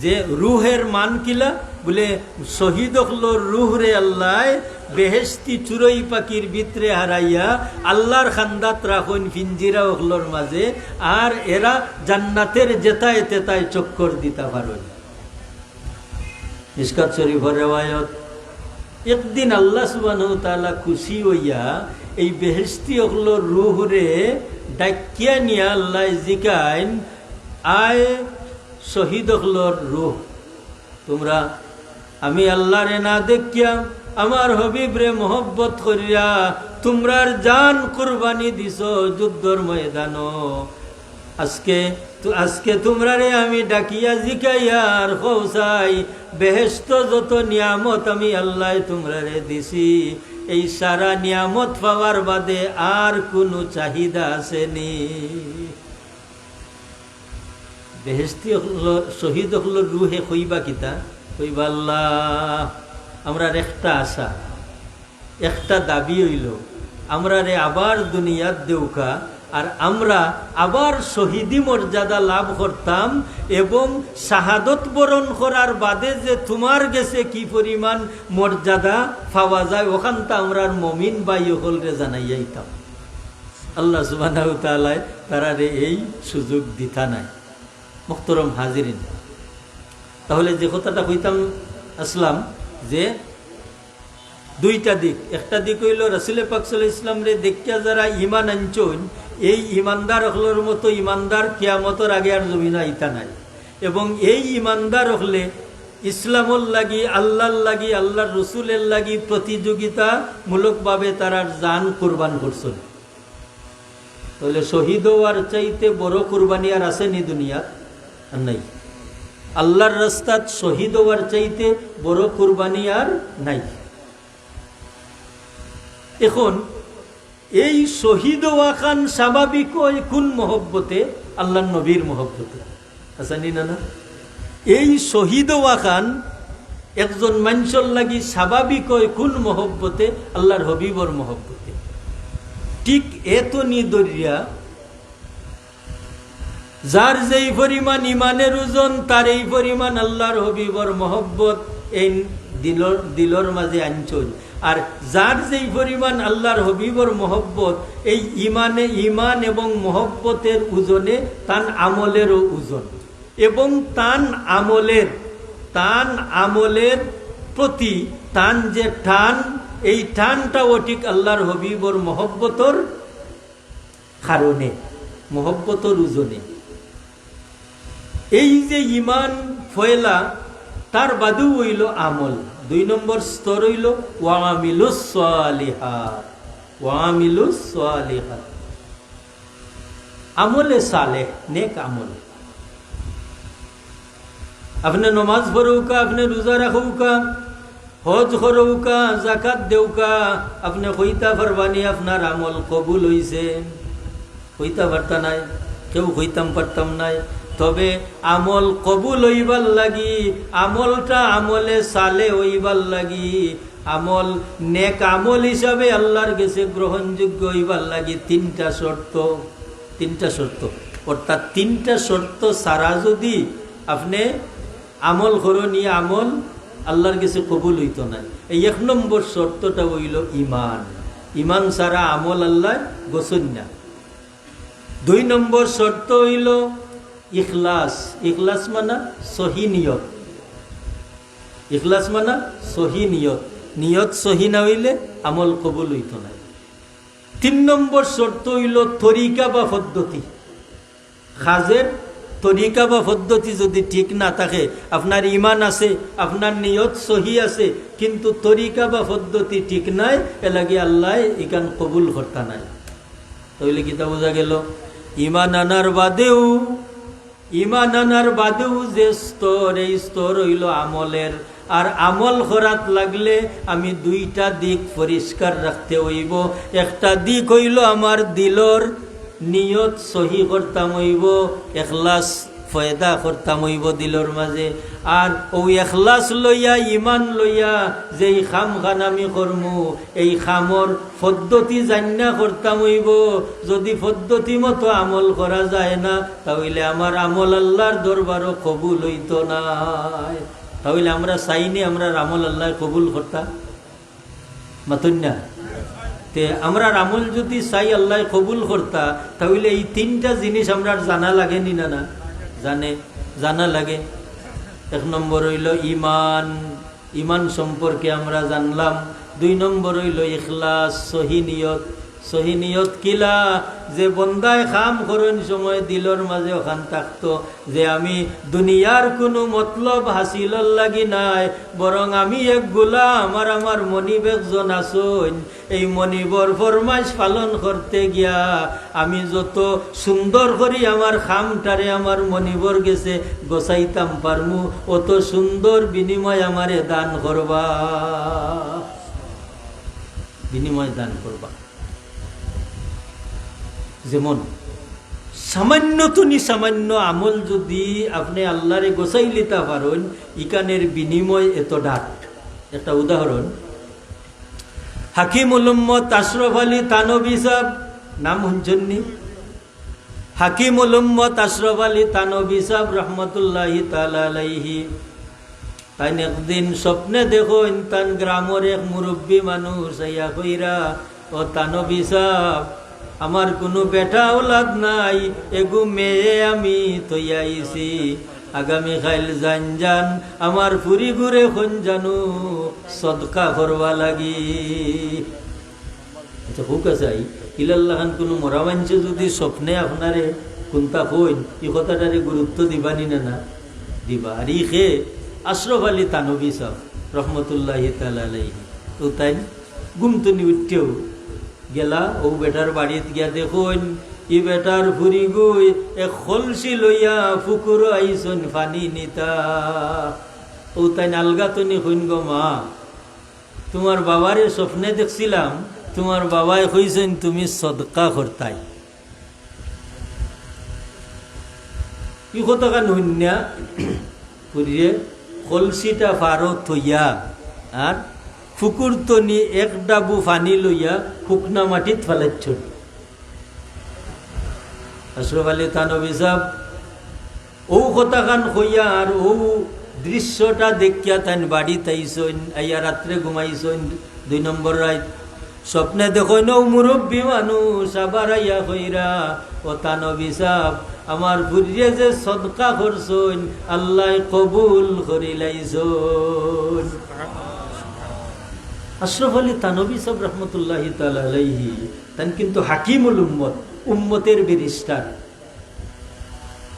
Speaker 1: যে রুহের মান কিলা, বলে শহীদ হলোর রুহ রে আল্লাহ বেহেশতি চুরই পাখির ভিতরে হারাইয়া আল্লাহর খান্দাত রাখুন পিঞ্জিরা হলোর মাঝে, আর এরা জান্নাতের যেতায় তেতায় চক্কর দিতে পারেন। মিশকাত শরীফের রিওয়ায়াত, একদিন আল্লাহ সুবহানাহু ওয়া তাআলা খুশি হইয়া এই বেহেশতি হলোর রুহ রে ডাকিয়া নিয়া আল্লাহ জিকাইন, আয় শহীদ হলোর রুহ, তোমরা আমি আল্লাহরে না দেখিয়া আমার হবিব রে মোহব্বত করিয়া তোমরার জান কুরবানি দিছ যুদ্ধর ময়দানো, আজকে তোমরা রে আমি ডাকিয়া জিকাইয়া আর খৌসাই বেহেশত যত নিয়ামত আমি আল্লাহ তোমরা রে দিছি, এই সারা নিয়ামত পাওয়ার বাদে আর কোনো চাহিদা আসেনি। বেহেশতি শহীদ হলো রুহে কইবা কিতা? কইবা আল্লাহ আমরা একটা আশা, একটা দাবি হইল, আমরা রে আবার দুনিয়াত দেউকা, আর আমরা আবার শহীদি মর্যাদা লাভ করতাম, এবং শাহাদত বরণ করার বাদে যে তোমার গেছে কি পরিমাণ মর্যাদা পাওয়া যায়, ওখানটা আমরা মমিন বাই হলরে জানাইয়াইতাম। আল্লাহ সুবহানাহু ওয়া তাআলা তারা রে এই সুযোগ দিতা নাই। মুহতারাম হাজিরিন, তাহলে যে কথাটা কইতাম আসলাম, যে দুইটা দিক, একটা দিক হইল রাসূল পাক সাল্লাল্লাহু আলাইহি ওয়াসাল্লাম রে দেখিয়া যারা ঈমান আনছইন, এই ঈমানদার হলোর মতো ঈমানদার কিয়ামতের আগে আর জমিনে আইতা নাই, এবং এই ঈমানদার হলে ইসলামর লাগি, আল্লাহর লাগি, আল্লাহর রসুলের লাগি প্রতিযোগিতামূলকভাবে তারা জান কুরবান করছেন। তাহলে শহীদ হওয়ার চাইতে বড় কুরবানি আর আসেনি দুনিয়াত? আর নাই। আল্লাহর রাস্তাত শহীদ হওয়ার চাইতে বড় কুরবানি আর নাই। এখন এই শহীদ হওয়া খান স্বাভাবিক হয় কোন মহব্বতে? আল্লাহর নবীর মহব্বতে। আসানি না? এই শহীদ হওয়া খান একজন মানুষের লাগি স্বাভাবিক হয় কোন মহব্বতে? আল্লাহর হবিবর মহব্বতে। ঠিক এত নিদরিয়া যার যেই পরিমাণ ইমানের ওজন তার এই পরিমাণ আল্লাহর হবিবর মহব্বত এই দিলর মাঝে আনছল। আর যার যেই পরিমাণ আল্লাহর হবিবর মহব্বত এই ইমান এবং মহব্বতের ওজনে তান আমলেরও ওজন, এবং তান আমলের প্রতি তান যে টান, এই টানটাও ঠিক আল্লাহর হবিবর মহব্বতর কারণে, মহব্বতর ওজনে। এই যে ইমান ফয়লা তার বাদেও হইল আমল। 2 নম্বর স্তর হইল ওয়ামিলুস সালিহাত, আমলে সালেহ, নেক আমল। আপনি নমাজ পড়ুকা, আপনি রোজা রাখুকা, হজ করুকা, জাকাত দেউকা, আপনি কইতা পারবানি আপনার আমল কবুল হইছে? কইতা পারতা নাই, কেউ কইতাম পারতাম নাই। তবে আমল কবুল হইবার লাগি, আমলটা আমলে সালে হইবার লাগি, আমল নেক আমল হিসাবে আল্লাহর কাছে গ্রহণযোগ্য হইবার লাগি 3টা শর্ত। অর্থাৎ 3টা শর্ত ছাড়া যদি আপনি আমল করেন, আমল আল্লাহর কাছে কবুল হইতো না। এই 1 নম্বর শর্তটা হইল ইমান। ইমান ছাড়া আমল আল্লাহ গোসন না। 2 নম্বর শর্ত হইল ইখলাস। ইখলাস মানা সহি নিয়ত। ইখলাস মানা সহি নিয়ত। নিয়ত সহি না হইলে আমল কবুল হইত না। 3 নম্বর শর্ত হইল তরিকা বা পদ্ধতি। কাজের তরিকা বা পদ্ধতি যদি ঠিক না থাকে, আপনার ইমান আছে, আপনার নিয়ত সহি আছে, কিন্তু তরিকা বা পদ্ধতি ঠিক নাই, এলাগে আল্লাহ ইকান কবুল করতা নাই। তাহলে কিতা বোঝা গেল? ইমান আনার বাদেও যে স্তর, এই স্তর হইল আমলের। আর আমল করাত লাগলে আমি 2টা দিক পরিষ্কার রাখতে হইব। একটা দিক হইল আমার দিলর নিয়ত সহি করতাম হইব, এখলাস ফয়দা করতাম হইব দিলর মাঝে। আর ওই এখলাস লইয়া, ইমান লইয়া যেই খাম খান আমি করমু, এই খামর পদ্ধতি জান্না করতাম হইব। যদি পদ্ধতি মতো আমল করা যায় না, তাহলে আমার আমল আল্লাহর দরবারও কবুল হইত না। তাহলে আমরা চাইনি আমরা আমল আল্লাহ কবুল করতাম মাতুন না? আমরা আমল যদি চাই আল্লাহ কবুল করতা, তাহলে এই 3টা জিনিস আমরা জানা লাগে নি না? জানা লাগে। 1 নম্বর হইল ইমান। ইমান সম্পর্কে আমরা জানলাম। 2 নম্বর হইল ইখলাস, সহি নিয়ত। সহি নিয়ত কিলা? যে বন্দায় খাম করন সময় দিলর মাঝে ওখান থাকতো যে আমি দুনিয়ার কোনো মতলব হাসিলর লাগি নাই, বরং আমি এক গোলাম, আর আমার মনিব একজন আসুন। এই মনিবর ফরমাইশ পালন করতে গিয়া আমি যত সুন্দর করি আমার খামটারে আমার মনিবর গেছে গোসাইতাম পারমু, অত সুন্দর বিনিময় আমারে দান করবা, বিনিময় দান করবা। যেমন সামান্য আমল যদি আপনি আল্লাহরে গোসাই লিতে পারেন, ইকানের বিনিময় এত ডাক। একটা উদাহরণ, হাকিমুল উম্মত আশরাফ আলী থানভী সাহেব, নাম শুনছেননি? হাকিমুল উম্মত আশরাফ আলী থানভী সাহেব রহমতুল্লাহি তাআলা আলাইহি, তাই একদিন স্বপ্নে দেখো তান গ্রামের এক মুরব্বী মানুষ আইয়া কইরা, ও থানভী সাহেব, আমার কোনো বেটা ওলাদ নাই, এগু মেয়ে আমি তৈয়াইছি, আগামী খাইল জান আমার ফুরি ঘুরে খন জানু সদকা করবা লাগি। আচ্ছা হুক আছে, ইলাল্লাহান কোনো মরা মানছে যদি স্বপ্নে আপনারে কোনটা কইন, এই কথাটারে গুরুত্ব দিবানি না? দিবা। আর ই খে আশরাফ আলী থানভী সাহেব রহমতুল্লাহি তাআলা আলাইহি, তো তাই ঘুমতুনি উঠতেও গেলা ও বেটার বাড়িতে গিয়া দেখুন ই বেটার ফুরি গুই এক খলসি লইয়া ফুকুর আইসন ফানি নিতা ও তাই নালগা তনি হইন গো মা তোমার বাবারে স্বপ্নে দেখছিলাম তোমার বাবাই কইছেন তুমি সদকা করতাই কি কথা কান হইনা ফুরিয়ে কলসিটা ফারো থইয়া আর ফুকুর তনি এক ডাবু ফানি লইয়া শুকনা মাটিত ফেলাচ্ছ আশরাফ আলী থানভী সাহেব ও কথা কান কইয়া আর ও দৃশ্যটা দেখিয়া তাই বাড়ি তাইছইন আইয়া রাত্রে ঘুমাইছইন 2 নম্বর রাত স্বপ্নে দেখো নৌ মুরব্বী মানুষ আবার আইয়া কইরা ও থানভী সাহেব আমার বুড়িয়ে যে সদকা করছইন আল্লাহ কবুল করিলাইছইন আশরাফ আলী থানভী সাহেব রহমতুল্লাহি তাআলা আলাইহি তান কিন্তু হাকিমুল উম্মত উম্মতের ব্যারিস্টার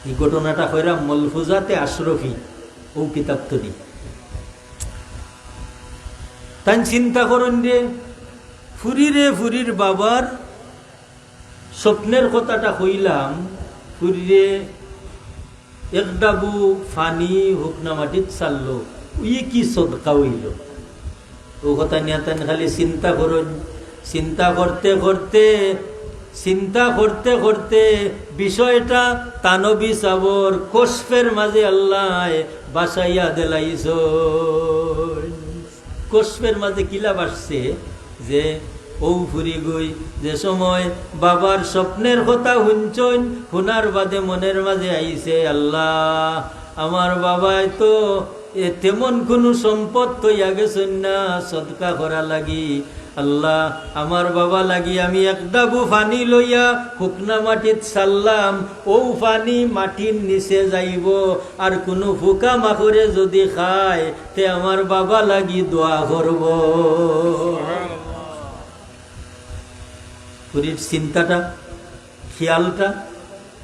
Speaker 1: এই ঘটনাটা কইরা মলফুজাতে আশরফি ও কিতাব তৈরি তাই চিন্তা করেন যে ফুরির বাবার স্বপ্নের কথাটা কইলাম ফুরিরে এক ডাবু ফানি হুকনা মাটিত চাললো ই কি সদকা হইল ও কথা নিয়ে তাই খালি চিন্তা করেন চিন্তা করতে করতে বিষয়টা থানভী সাবর কশফের মাঝে আল্লাহ বাসাইয়া দেলাইছ কশফের মাঝে কিলা বাসছে যে ও ফুরি গই যে সময় বাবার স্বপ্নের কথা শুনছইন শোনার বাদে মনের মাঝে আইছে আল্লাহ আমার বাবাই তো তেমন কোনো সম্পদ তৈয়া গেছেন না সদকা করা লাগি আল্লাহ আমার বাবা লাগি আমি এক ডাবু ফানি লইয়া শুকনা মাটিত চাললাম ও ফানি মাটির নিচে যাইব আর কোনো ফুকা মাখরে যদি খায় তে আমার বাবা লাগি দোয়া করব পুরীর চিন্তাটা খেয়ালটা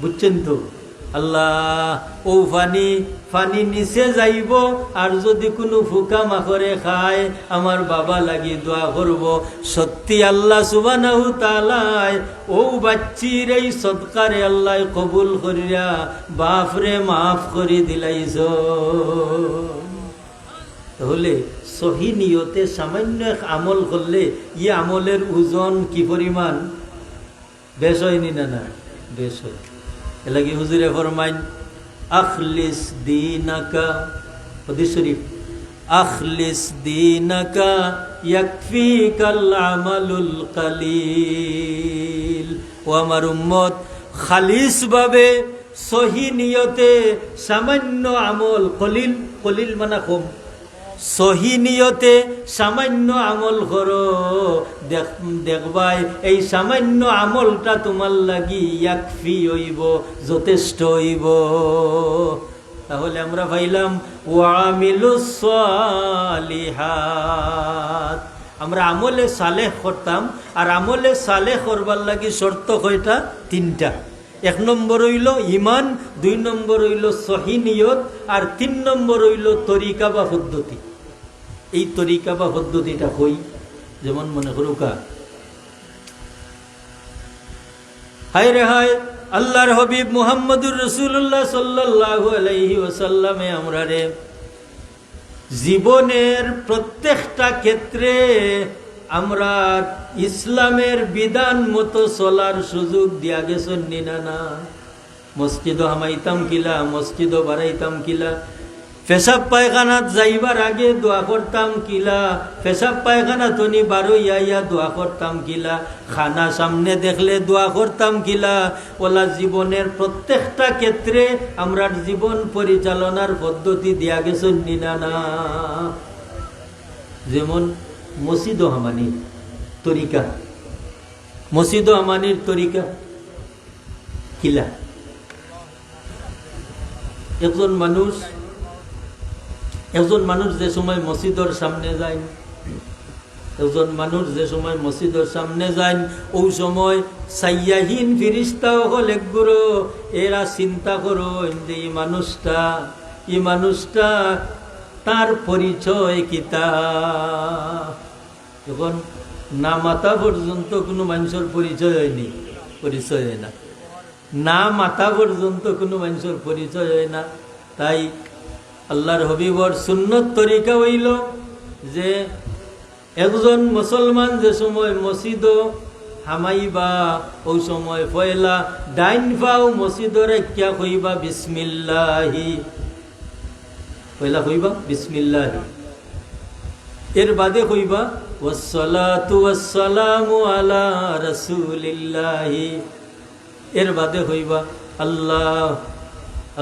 Speaker 1: বুঝছেন তো আল্লাহ ও ফানি নিচে যাইব আর যদি কোনো ফুকা মাখরে খায় আমার বাবা লাগি দোয়া করব সত্যি আল্লাহ সুবহানাহু তাআলা ও বাচ্চির এই সদকারে আল্লাহ কবুল করিয়া বাপরে মাফ করে দিলাইছ তাহলে সহি নিয়তে সামান্য এক আমল করলে ই আমলের ওজন কি পরিমাণ বেশ হয়নি না বেশ হয় এলাকি হুজুরে ফরমাইন আখলিস দীনাকা হাদিস শরীফ আখলিস দীনাকা ইয়াকফিকাল আমালুল কালিল ও আমার উম্মত খালিস ভাবে সহি নিয়তে সামান্য আমল কলিল মানে কম সহি নিয়তে সামান্য আমল করো দেখবাই এই সামান্য আমলটা তোমার লাগি ইয়াকফি হইব যথেষ্ট হইব তাহলে আমরা পাইলাম ওয়ামিলুস সালিহাত আমরা আমলে সালেহ করতাম আর আমলে সালেহ করবার লাগি শর্ত কয়টা 3টা 1 নম্বর হইল ইমান 2 নম্বর হইল সহি নিয়ত আর 3 নম্বর হইল তরিকা বা পদ্ধতি এই তরিকা বা পদ্ধতিটা কই যেমন মনে করুকা হায় রে হায় আল্লাহর হাবিব মুহাম্মদুর রাসূলুল্লাহ সাল্লাল্লাহু আলাইহি ওয়াসাল্লামে আমরা রে জীবনের প্রত্যেকটা ক্ষেত্রে আমরা ইসলামের বিধান মতো চলার সুযোগ দিয়া গেছেন না মসজিদও হামাইতাম কিলা মসজিদও বাড়াইতাম কিলা পেশাব পায়খানাত যাইবার আগে দোয়া করতাম কিলা পেশাব পায়খানা তনি বারোইয়া দোয়া করতাম কিলা খানা সামনে দেখলে দোয়া করতাম কিলা ওলা জীবনের প্রত্যেকটা ক্ষেত্রে আমরা জীবন পরিচালনার পদ্ধতি দিয়া গেছেন না যেমন মসজিদ হামানির তরিকা মসজিদ হামানির তরিকা কিলা একজন মানুষ যে সময় মসজিদের সামনে যায় ওই সময় সাইয়াহীন ফিরিস্তা হল একগুলো এরা চিন্তা করো যে এই মানুষটা তার পরিচয় কিতা যখন না মাথা পর্যন্ত কোনো মানুষের পরিচয় হয় না না মাথা পর্যন্ত কোনো মানুষের পরিচয় হয় না। তাই আল্লাহর হবিবর সুন্নত তরিকা হইল যে একজন মুসলমান যে সময় মসজিদ হামাইবা ওই সময় পয়লা ডাইন পাও মসজিদর রাখিয়া কইবা বিসমিল্লাহি, পয়লা কইবা বিসমিল্লাহি, এর বাদে কইবা ওয়াসসালাতু ওয়াসসালামু আলা রাসূলিল্লাহি, এর বাদে কইবা আল্লাহ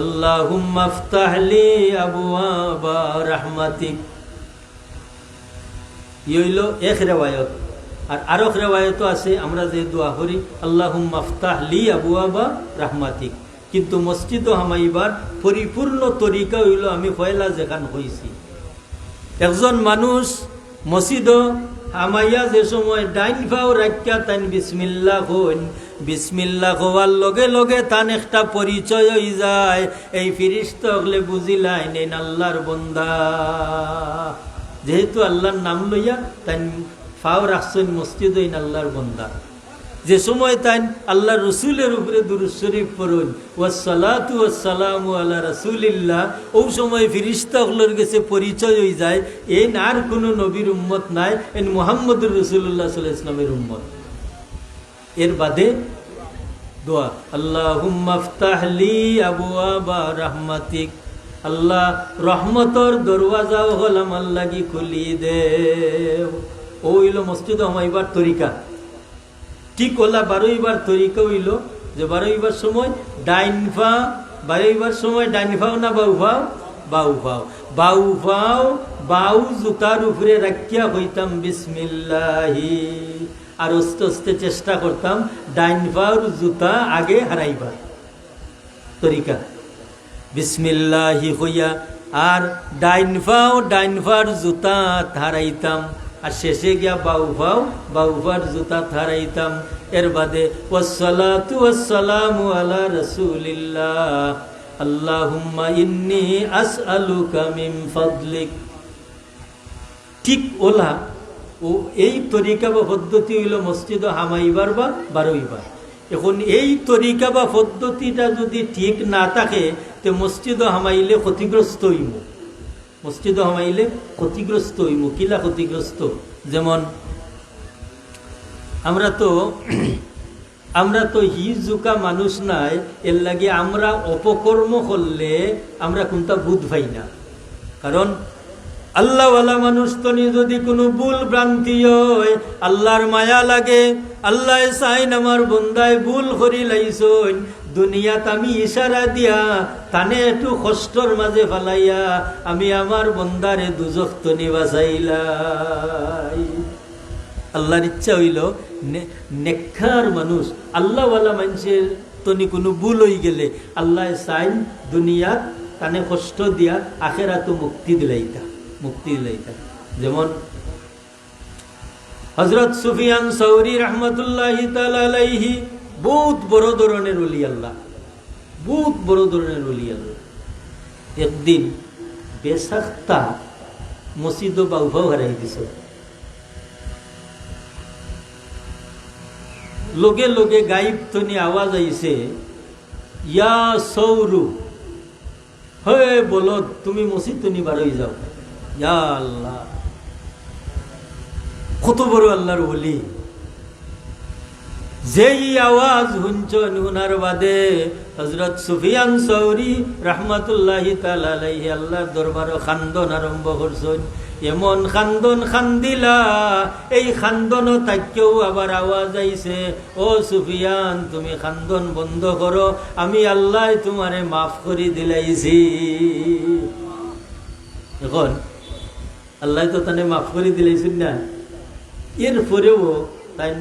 Speaker 1: আল্লাহুম্মা আফতাহ লি আবওয়াবা রাহমাতিক। হইল এক রেওয়ায়ত। আর আরো রেওয়ায়ত আছে আমরা যে দোয়া করি আল্লাহুম্মা আফতাহ লি আবওয়াবা রাহমাতিক। কিন্তু মসজিদ হামাইবার পরিপূর্ণ তরিকা হইল আমি পয়লা যেখান হইছি একজন মানুষ মসজিদ হামাইয়া যে সময় ডাইন পাও রাখিয়া তান বিসমিল্লাহ হইন, বিসমিল্লাহ হওয়ার লগে লগে তান একটা পরিচয় হয়ে যায়। এই ফিরিস্তা হলে বুঝিলাই নেন আল্লাহর বন্দা, যেহেতু আল্লাহর নাম লইয়া তাই ফাও রাখছেন মসজিদ হইন আল্লাহর বন্দা। যে সময় তাই আল্লাহ রসুলের উপরে দুরূদ শরীফ পড়ুন ওয়াসসালাতু ওয়াসসালামু আলা রাসূলিল্লাহ, ওই সময় ফিরিস্তা হলের কাছে পরিচয় হয়ে যায় এই আর কোনো নবীর উম্মত নাই, এই মুহাম্মদুর রাসূলুল্লাহ সাল্লাল্লাহু আলাইহি ওয়াসাল্লামের উম্মত। এর বাদে দোয়া আল্লাহুম্মা আফতাহ লি আবওয়াবা রাহমাতিক, আল্লাহ রহমতর দরওয়াজাও হল আমার লাগি খুলি দে। ও হইল মসজিদ হামাইবার তরিকা। ঠিক ওলা বারোইবার তরিকা হইল যে বারোইবার সময় ডাইন ফা, বারোইবার সময় ডাইন ফাও না বাউ ফাও, বাউ ফাও, বাউ ফাও বাউ জুতার উপরে রাখিয়া হইতাম বিসমিল্লাহি, আর আস্তে আস্তে চেষ্টা করতাম ডাইন ফাওর জুতা আগে হারাইবার তরিকা বিসমিল্লাহি হইয়া, আর ডাইন ফার জুতা হারাইতাম, আর শেষে গিয়া বাউ ফার জুতা হারাইতাম। এর বাদে ওয়াসসালাতু ওয়াসসালামু আলা রাসূলিল্লাহ আল্লাহুম্মা ইন্নী আসআলুকা মিন ফাদলিক। ঠিক ওলা ও এই তরিকা বা পদ্ধতি হইল মসজিদ হামাইবার বা বারোইবার। এখন এই তরিকা বা পদ্ধতিটা যদি ঠিক না থাকে তো মসজিদ হামাইলে ক্ষতিগ্রস্ত হইব, মসজিদ হামাইলে ক্ষতিগ্রস্ত হইব। কিলা ক্ষতিগ্রস্ত? যেমন আমরা তো হিজুকা মানুষ নাই, এর লাগে আমরা অপকর্ম করলে আমরা কোনটা বুধ পাই না। কারণ আল্লাহওয়ালা মানুষ তো যদি কোনো ভুল ভ্রান্তি হয় আল্লাহর মায়া লাগে, আল্লাহ চাইন আমার বন্দায় ভুল করি লাইছইন, দুনিয়াত আমি ইশারা দিয়া তানে একটু কষ্টর মাঝে ফালাইয়া আমি আমার বন্দারে দুজখ তো নিবাসাইলাই। আল্লাহর ইচ্ছা হইল নেককার মানুষ আল্লাহওয়ালা মানুষের তনি কোনো ভুল হয়ে গেলে আল্লাহ চাইন দুনিয়াত তানে কষ্ট দিয়া আখেরাতো মুক্তি দিলাইতা। যেমন হযরত সুফিয়ান সাউরি রাহমাতুল্লাহি তাআলা আলাইহি বহুত বড় ধরনের ওলি আল্লাহ, বহুত বড় ধরনের ওলি আল্লাহ। একদিন বেসাখতা মসজিদ বাউফাও হারাই দিছ, লগে লগে গাইব তনি আওয়াজ আইছে ইয়া সৌরু, হে বলো তুমি মসজিদ তনি বার হয়ে যাও। ইয়া আল্লাহ, কত বড় আল্লাহর ওলি। যেই আওয়াজ হুঞ্চন হুনার বাদে হযরত সুফিয়ান সাউরি রাহমাতুল্লাহি তাআলা আলাইহি আল্লাহর দরবারে খান্দন আরম্ভ করছেন। এমন খান্দন খান্দিলা, এই খান্দন তাকেও আবার আওয়াজ আইছে ও সুফিয়ান তুমি খান্দন বন্ধ করো, আমি আল্লাহ তোমারে মাফ করে দিলাইছি। এখন আল্লাহ তো তানে মাফ করে দিলাইছেন না, এরপরেও তাই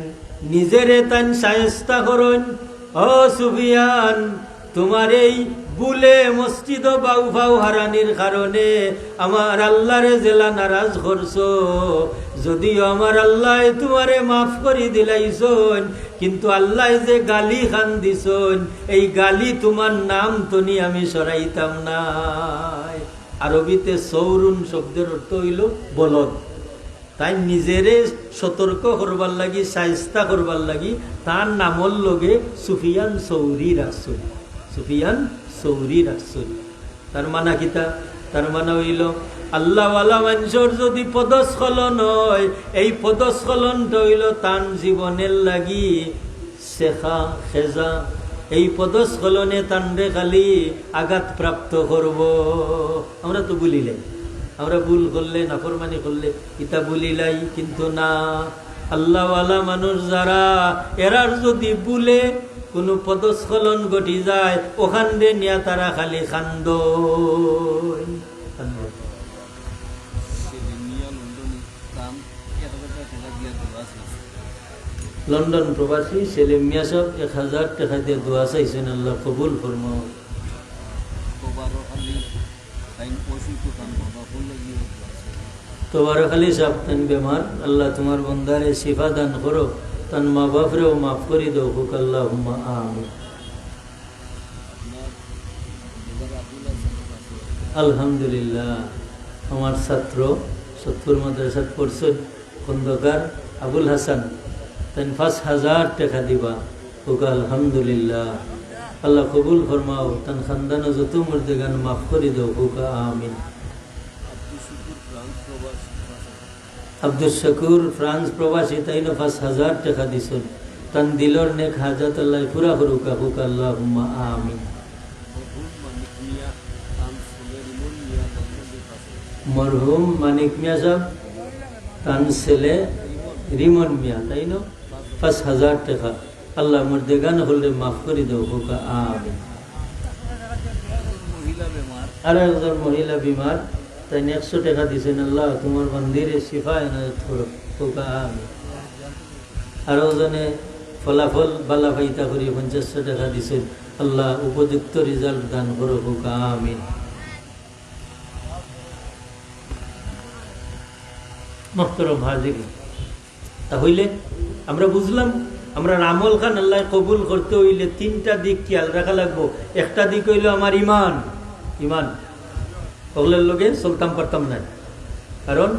Speaker 1: নিজেরে তাই শায়েস্তা করুন। ও সুফিয়ান তোমার এই বুলে মসজিদ বাউফাও হারানির কারণে আমার আল্লাহরে জেলা নারাজ করছো, যদিও আমার আল্লাহ তোমারে মাফ করে দিলাইছন, কিন্তু আল্লাহ যে গালি খান দিছন এই গালি তোমার নাম তো নি আমি সরাইতাম না। আরবিতে সৌরুন শব্দের অর্থ হইল বলদ। তাই নিজেরে সতর্ক করবার লাগি, সাইস্তা করবার লাগি তার নামর লগে সুফিয়ান সৌরি রাখছুন। সুফিয়ান সৌরি রাখছুন তার মানা কিতা? তার মানে হইল আল্লাহওয়ালা মানুষের যদি পদস্খলন হয়, এই পদস্খলনটা হইল তান জীবনের লাগি শেখা খেজা। এই পদস্খলনে তানরে খালি আঘাত প্রাপ্ত করব। আমরা তো বলিলাই, আমরা ভুল করলে, নাফরমানি করলে ইতা বলিলাই, কিন্তু না, আল্লাহওয়ালা মানুষ যারা এরার যদি ভুলে কোনো পদস্খলন ঘটি যায়, ওখান দিয়ে নিয়ে তারা খালি খান্দ। লন্ডন প্রবাসী সেলিম মিয়া সাহেব 1000 টাকা দিয়ে দোয়া চাইছেন, আল্লাহ কবুল ফরমাও। তোবারক আলী সাহেব তান বেমার, আল্লাহ তোমার বন্দারে শিফা দান করো, তান মা বাপরেও মাফ করি দাও, হুক আল্লাহুম্মা আমিন। আলহামদুলিল্লাহ, আমার ছাত্র সত্তর মাদ্রাসাত পড়ছেন খন্দকার আবুল হাসান, তাই 5000 টাকা দিবা, হুক আলহামদুলিল্লাহ। আল্লাহ কবুল ফরমাও, তান খানদানো যত মুর্দেগান মাফ করি দাও, হুক আমিন। আব্দুল শকুর ফ্রান্স প্রবাসী, তাই 5000 টাকা দিছেন, তান দিলর নেক হাজাত আল্লাহ পুরা করুক, হুক আল্লাহুম্মা আমিন। মরহুম মানিক মিয়া সাহেব তান ছেলে রিমন মিয়া, তাই না 5000 টাকা, আল্লাহ মুর্দেগান হলে মাফ করে দাও, হুক আমিন। আর একজন মহিলা বিমার, তাই 100 টাকা দিছেন, আল্লাহ তোমার মন্দিরে শিফা এনায়ত করো, হুক আমিন। আরো জনে ফলাফল বালা ফাইতা করি 50 টাকা দিছেন, আল্লাহ উপযুক্ত রেজাল্ট দান করো, হুক আমিন। মোহতরম হাজিরিন, তাহলে আমরা বুঝলাম আমরা আমল খান আল্লাহ কবুল করতে হইলে 3টা দিক খেয়াল রাখা লাগবো। একটা দিক হইল আমার ইমান। ইমান অগলের লোকে চলতাম পারতাম নাই, কারণ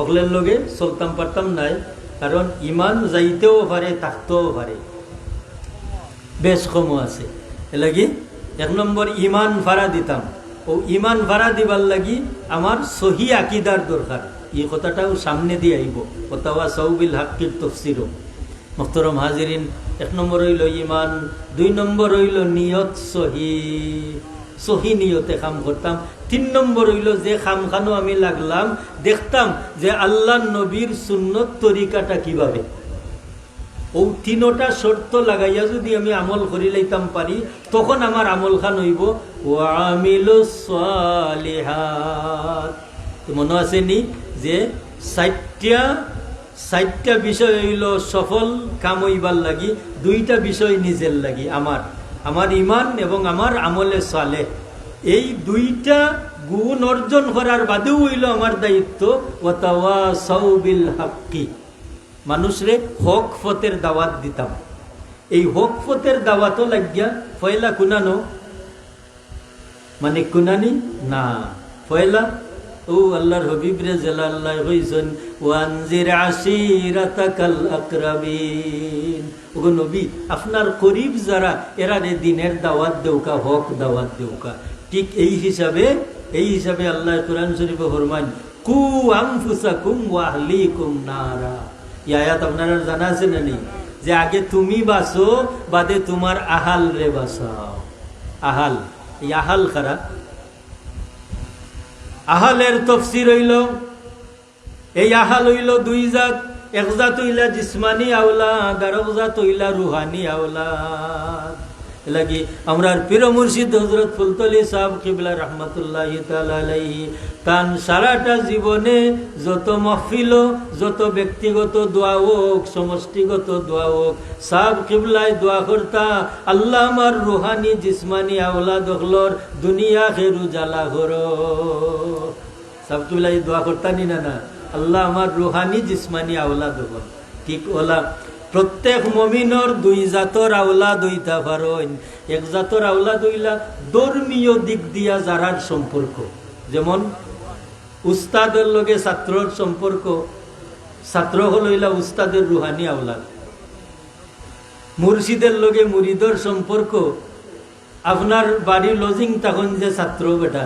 Speaker 1: অগলের লোকে চলতাম পারতাম নাই, কারণ ইমান যাইতেও পারে, থাকতেও পারে, বেশ কমও আছে। এ লাগি 1 নম্বর ইমান ভাড়া দিতাম। ও ইমান ভাড়া দিবার লাগি আমার সহি আকিদার দরকার। এই কথাটাও সামনে দিয়ে আইব, ওয়াতাওয়া সাউবিল হাক্কির তফসিরও। মোহতরম হাজিরিন, 1 নম্বর হইল ইমান, 2 নম্বর হইল নিয়ত সহি, সহি নিয়তে কাম করতাম। 3 নম্বর হইল যে খামখানো আমি লাগলাম, দেখতাম যে আল্লাহ নবীর সুন্নত তরিকাটা কিভাবে। ও 3টা শর্ত লাগাইয়া যদি আমি আমল করি লাইতাম পারি, তখন আমার আমল খান হইব ওয়া আমিলুস সালিহাত। তো মনে আছে নি যে 60টা বিষয় হইল সফল কাম হইবার লাগি, 2টা বিষয় নিজের লাগি, আমার ইমান এবং আমার আমলে সালেহ। এই 2টা গুণ অর্জন করার বাদেও হইল আমার দায়িত্ব ওয়াতাওয়াসাউ বিল হাক্কি, মানুষরে হক ফতের দাওয়াত দিতাম। এই হক ফতের দাওয়াতও লাগিয়া পয়লা কুনানো, মানে কুনানি না, পয়লা ও আল্লাহর হবিব রে জালাল্লাহ কইছেন ওয়ানজির আশিরাতাকাল আকরাবিন, ও নবী আপনার করিব যারা এরা রে দিনের দাওয়াত দেউকা, হক দাওয়াত দেউকা। ঠিক এই হিসাবে আল্লাহ কোরআন শরীফে ফরমান কু আনফুসাকুম ওয়া আহলিকুম নারা। এই আয়াত আপনারা জানা আছে না নি, যে আগে তুমি বাঁচো, বাদে তোমার আহাল রে বাঁচাও। আহাল, এই আহাল খারা, আহালের তফসির হইল, এই আহাল হইল 2 জাত। 1 জাত হইলা জিসমানি আওলাদ, আর 1 জাত হইলা রুহানি আওলাদ। লাগি আমরার পীর মুর্শিদ হযরত ফুলতলি সাহেব কিবলা রাহমাতুল্লাহি তাআলা আলাইহি তান সারাটা জীবনে যত মাহফিল, যত ব্যক্তিগত দোয়া হোক, সমষ্টিগত দোয়া হোক, সাহেব কিবলায় দোয়া করতা, আল্লাহ আমার রুহানি জিসমানি আওলাদ হলর দুনিয়া খের উজালা করো। সাহেব কিবলায় দোয়া করতা নি না, আল্লাহ আমার রুহানি জিসমানি আওলাদ হল। ঠিক ওলা প্রত্যেক মমিনর 2 জাতর আওলাদ হইতা পারেন। 1 জাতর আওলাদ হইলা ধর্মীয় দিক দিয়া যারার সম্পর্ক, যেমন উস্তাদের লগে ছাত্রর সম্পর্ক, ছাত্র হল হইলা উস্তাদের রুহানি আওলাদ। মুর্শিদের লগে মুরিদর সম্পর্ক, আপনার বাড়ি লজিং তখন যে ছাত্র বেটা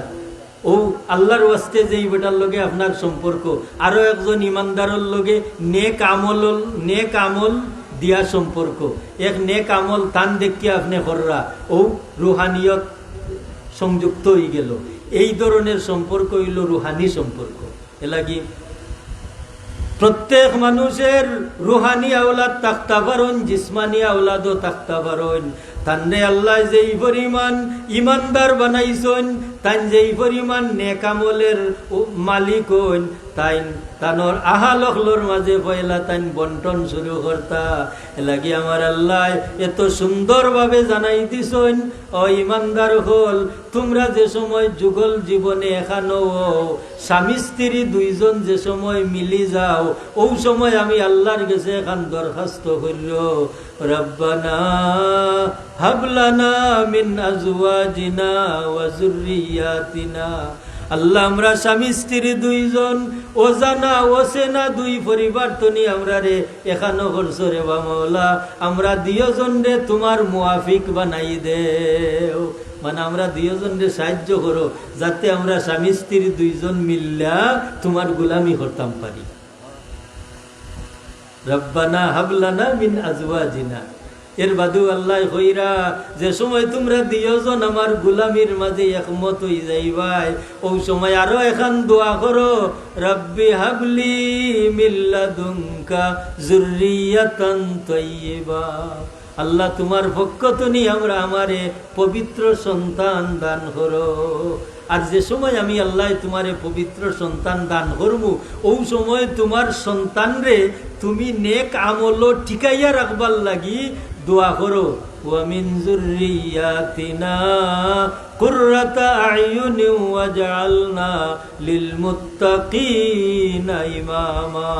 Speaker 1: ও আল্লাহর ওয়াস্তে যেই বেটার লগে আপনার সম্পর্ক, আরো একজন ইমানদারের লগে নেক আমল দিয়া সম্পর্ক, এক নেক আমল তান দেখিয়ে আপনি কররা ও রুহানিয়ত সংযুক্ত হয়ে গেল। এই ধরনের সম্পর্ক হইল রুহানি সম্পর্ক। এলাকি প্রত্যেক মানুষের রুহানি আওলাদ থাকতে পারেন, জিসমানি আওলাদও থাকতে পারেন। তান্নে আল্লাহ যেই পরিমাণ ইমানদার বানাইছেন, তাই যেই পরিমাণ নেক আমলের মালিক হইন, তাই তানোর আহালকলোর মাঝে পয়লা তাই বন্টন শুরু করতা। এলাকি আমার আল্লাহ এত সুন্দরভাবে জানাই দিছেন, ও ইমানদার হল, তোমরা যে সময় যুগল জীবনে এখানো স্বামী স্ত্রী দুইজন যে সময় মিলি যাও, ওই সময় আমি আল্লাহর কাছে এখান দরখাস্ত করিল, রব্বানা হাবলানা মিন আজওয়াজিনা ওয়া যুররিয়াতিনা। আল্লাহ আমরা স্বামী স্ত্রী দুইজন, ও জানা ও সেনা দুই পরিবার তনি আমরা রে এখানো করছো রে বা মৌলা, আমরা দুইজন রে তোমার মুআফিক বানাই দেও। মানে আমরা দুইজন রে সাহায্য করো, যাতে আমরা স্বামী স্ত্রী দুইজন মিল্লা তোমার গোলামি করতাম পারি। রব্বানা হাবলানা মিন আজওয়াজিনা। এর বাদু আল্লাহ কইরা যে সময় তোমরা দুইজন আমার গোলামির মাঝে একমত হই যাইবাই, ওই সময় আরো এখান দোয়া করো, রব্বি হাবলি মিন লাদুনকা যুররিয়াতান তাইয়্যিবা। আল্লাহ তোমার পক্ষ তুমি আমরা আমারে পবিত্র সন্তান দান করো। আর যে সময় আমি আল্লাহ তোমারে পবিত্র সন্তান দান করবো, ওই সময় তোমার সন্তান রে তুমি নেক আমল টিকাইয়া রাখবার লাগি দোয়া করো, ওয়া মিন যুররিয়াতিনা কুররাতা আয়ুনি ওয়াজআলনা লিল মুত্তাকিনা ইমামা।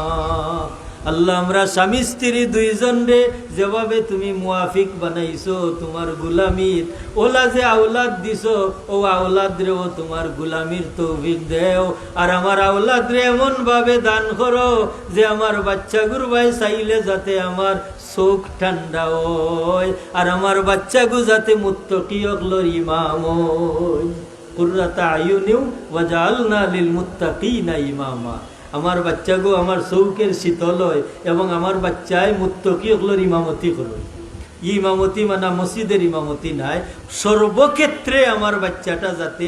Speaker 1: আল্লাহ আমরা স্বামী স্ত্রী দুইজন রে যেভাবে তুমি মুআফিক বানাইছো তোমার গুলামির, ওলা যে আওলাদ দিছো ও আওলাদ রে ও তোমার গুলামির তৌফিক দেও। আর আমার আওলাদ রে এমন ভাবে দান করো যে আমার বাচ্চা গুরবাই চাইলে যাতে আমার চোখ ঠান্ডা হয়, আর আমার বাচ্চা গু যাতে মুত্তাকিয়কলর ইমাম হয়। কুররাতা আয়ুনিউ ওয়াজআলনা লিল মুত্তাকিনা ইমামা। আমার বাচ্চা গো আমার চৌকের শীতল হয় এবং আমার বাচ্চায় মুত্তাকিয়কলর ইমামতি করো। ইমামতি মানে মসজিদের ইমামতি নাই, সর্বক্ষেত্রে আমার বাচ্চাটা যাতে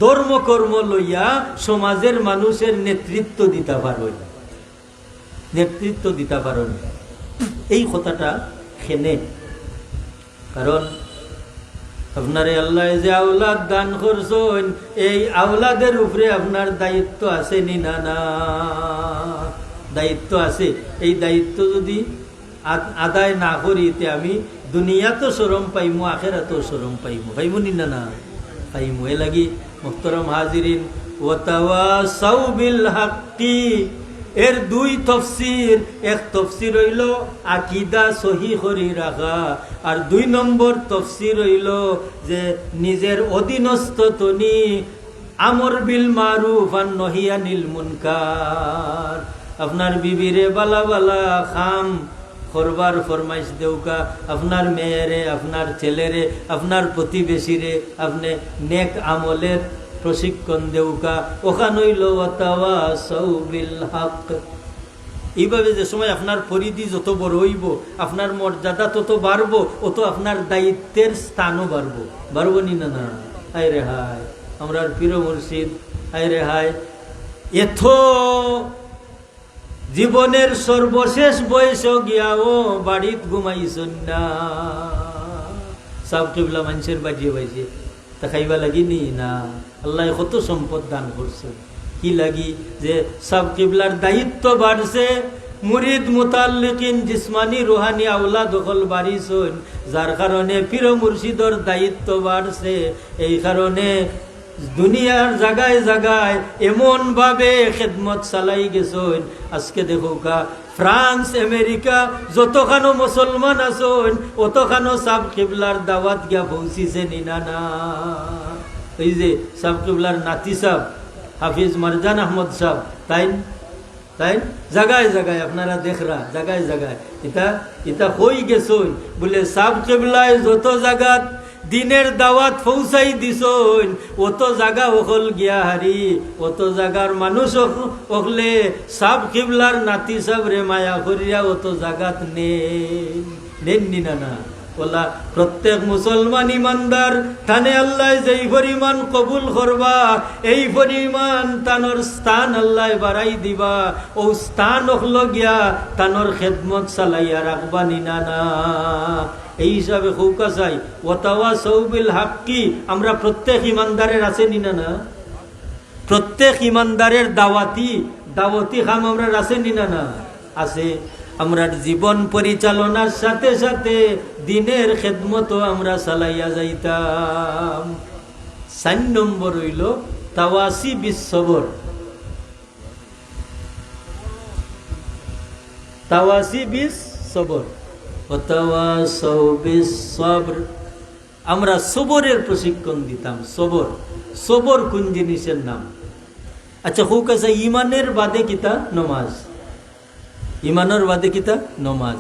Speaker 1: ধর্মকর্ম লইয়া সমাজের মানুষের নেতৃত্ব দিতে পারো, নেতৃত্ব দিতে পারো। এই কথাটা খেনে, কারণ আপনার আল্লাহ যে আওলাদ দান করছেন, এই আওলাদের উপরে আপনার দায়িত্ব আছে নি না? না, দায়িত্ব আছে। এই দায়িত্ব যদি আদায় না করিতে আমি দুনিয়াতেও শরম পাইমু, আখিরাতেও শরম পাইমু। পাইমু নি না? না পাইমু। এ লাগি মুহতারাম হাজিরিন, ওয়াতাওয়াসাউ বিল হাক্কি এর দুই তফসির। এক তফসির হইল আকীদা সহি করি রাখা, আর দুই নম্বর তফসির হইল যে নিজের অধীনস্থ তনি আমর বিল মারুফ আর নহি আনিল মুনকার। আপনার বিবিরে বালা বালা খাম করবার ফরমাইশ দেউকা, আপনার মেয়েরে, আপনার ছেলেরে, আপনার প্রতিবেশীরে আপনি নেক আমলের প্রশিক্ষণ দেউকা। ওখানে হইল ওয়াতাওয়াসাউ বিল হক। এইভাবে যে সময় আপনার পরিধি যত বড় হইব, আপনার মর্যাদা তত বাড়বো, অত আপনার দায়িত্বের স্থানও বাড়বো। বাড়বো নি না? না। হায় রে হায়, আমরা প্রিয় মুর্শিদ, হায় রে হায়, এত জীবনের সর্বশেষ বয়সও গিয়াও বাড়িত ঘুমাইছেন না। সাব কিবলা মানুষের বাজিয়ে বাইছে, তা খাইবা লাগি নি না? আল্লাহ কত সম্পদ দান করছে, কি লাগি যে সাব কিবলার দায়িত্ব বাড়ছে। মুরিদ মুতাল্লিকিন জিসমানি রুহানি আওলাদ দখল বাড়িছেন, যার কারণে পীর মুর্শিদর দায়িত্ব বাড়ছে। এই কারণে দুনিয়ার জায়গায় জায়গায় এমন ভাবে খেদমত চালাই গেছেন। আজকে দেখো কা ফ্রান্স আমেরিকা যতখানো মুসলমান আছেন, অতখানো সাব কিবলার দাওয়াত গিয়া পৌঁছিছে নিনা না? এই যে সাব কিবলার নাতি সাহ হাফিজ মারজান আহমদ সাহ, তাই তাই জায়গায় জায়গায় আপনারা দেখরা জায়গায় জায়গায় এটা এটা হই গেছই বলে সাব কেবলায় যত জায়গাত দিনের দাওয়াত পৌঁছাই দিছইন অত জায়গা ওখল গিয়া হারি অত জায়গার মানুষ ওখলে সাব কিবলার নাতি সাব রে মায়া করিয়া অত জায়গাত নেননি না বলা প্রত্যেক মুসলমান ইমানদার থানে আল্লাহ যেই পরিমাণ কবুল করবা এই পরিমাণ তানোর স্থান আল্লাহ বাড়াই দিবা ও স্থান হল গিয়া তানোর খেদমত চালাইয়া রাখবা নিনা না এই হিসাবে হৌকা চাই ওয়াতাওয়া সৌবিল হাক্কি আমরা প্রত্যেক ইমানদারের আছে নিনা না প্রত্যেক ইমানদারের দাওয়াতি খাম আমরা আছে নিনা না আছে আমরা জীবন পরিচালনার সাথে সাথে দিনের খেদমতও আমরা চালাইয়া যাইতাম 4 নম্বর হইল তাওয়াসি বিস সবর তাওয়াসি বিস সবর ওয়াতাওয়াসাউ বিস সবর আমরা সবরের প্রশিক্ষণ দিতাম সবর কোন জিনিসের নাম আচ্ছা হোক আছে ইমানের বাদে কিতা নমাজ ইমানের বাদে কিতা নমাজ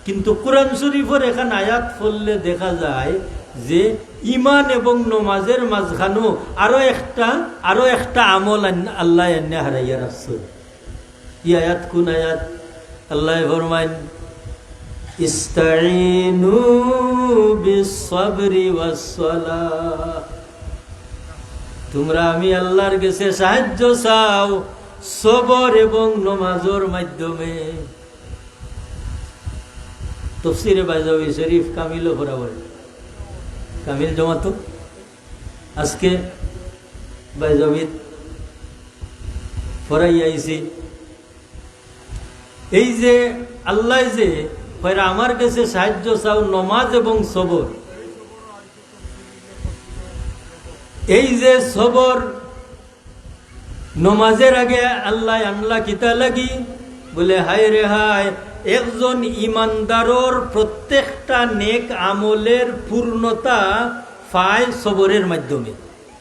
Speaker 1: কিন্তু কোরআন শরীফের এখান আয়াত পড়লে দেখা যায় যে ইমান এবং নমাজের মাঝখানো আরো একটা আমল আল্লাহ এনে হারাইয়া রাখছে ই আয়াত কোন আয়াত আল্লাহ ফরমায় ইস্তাঈনু বিস-সাবরি ওয়াস-সালাহ তোমরা আমি আল্লাহর কাছে সাহায্য চাও সবর এবং নমাজের মাধ্যমে তাফসীরে বাইজাবি শরীফ কামিল বরাবর কামিল জমা তো আজকে বাইজাবি পড়াই আইছি এই যে আল্লাহ যে আমার কাছে সাহায্য চাও নমাজ এবং সবর এই যে সবর নমাজের আগে আল্লাহ আনলা কিতা লাগি বলে হায় রে হায় একজন ইমানদারর প্রত্যেকটা নেক আমলের পূর্ণতা পায় সবরের মাধ্যমে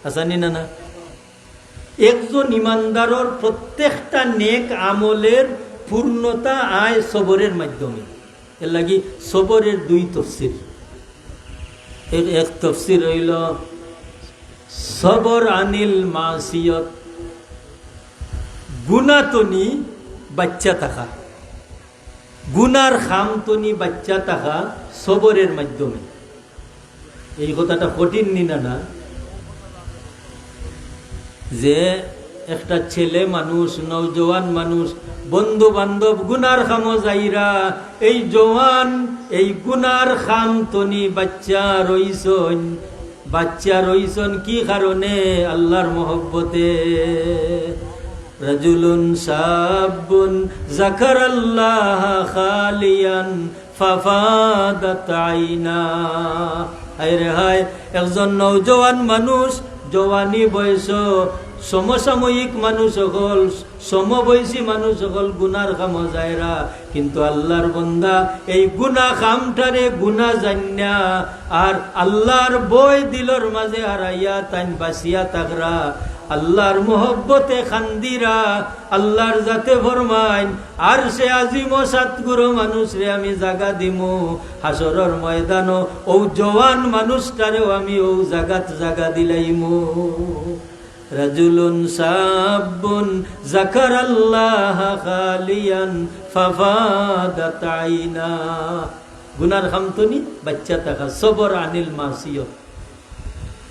Speaker 1: আসানি না একজন ইমানদারর প্রত্যেকটা নেক আমলের পূর্ণতা আয় সবরের মাধ্যমে এর লাগি সবরের 2 তাফসীর এক তাফসীর হইল সবর আনিল মাসিয়ত গুনাতনি বাচ্চা থাকা গুনার খামতনি বাচ্চা থাকা সবরের মাধ্যমে এই কথাটা কঠিন নিনা না যে একটা ছেলে মানুষ নওজোয়ান মানুষ বন্ধু বান্ধব গুনার খামো যাইরা এই জওয়ান এই গুনার খামতনি বাচ্চা রইছন কি কারণে আল্লাহর মহব্বতে রাজুলুন শাবুন যাকারাল্লাহ খালিয়ান ফাফাদাত আইনা হায় রে হায় একজন নওজোয়ান মানুষ জওয়ানি বয়স সমসাময়িক মানুষ সকল সমবয়সী মানুষ সকল গুনার খামো যায়রা কিন্তু আল্লাহর বন্দা এই গুনাহ খামটারে গুনাহ জান্না আর আল্লাহর বয় দিলর মাঝে হারাইয়া তাইন বাসিয়া তাকরা আল্লাহর মোহব্বতে খান্দিরা আল্লাহর জাতে ফরমাইন আর সে আজিম সাতগুরু মানুষ রে আমি জাগা দিমু হাসরের ময়দানো ও জওয়ান মানুষটারেও আমি ও জাগা দিলাইমু রাজুলুন সাবুন যাকারাল্লাহ খালিয়ান ফাফাদাত আইনা গুনার খামতনি বাচ্চা থাকা সবর আনিল মাসিয়ত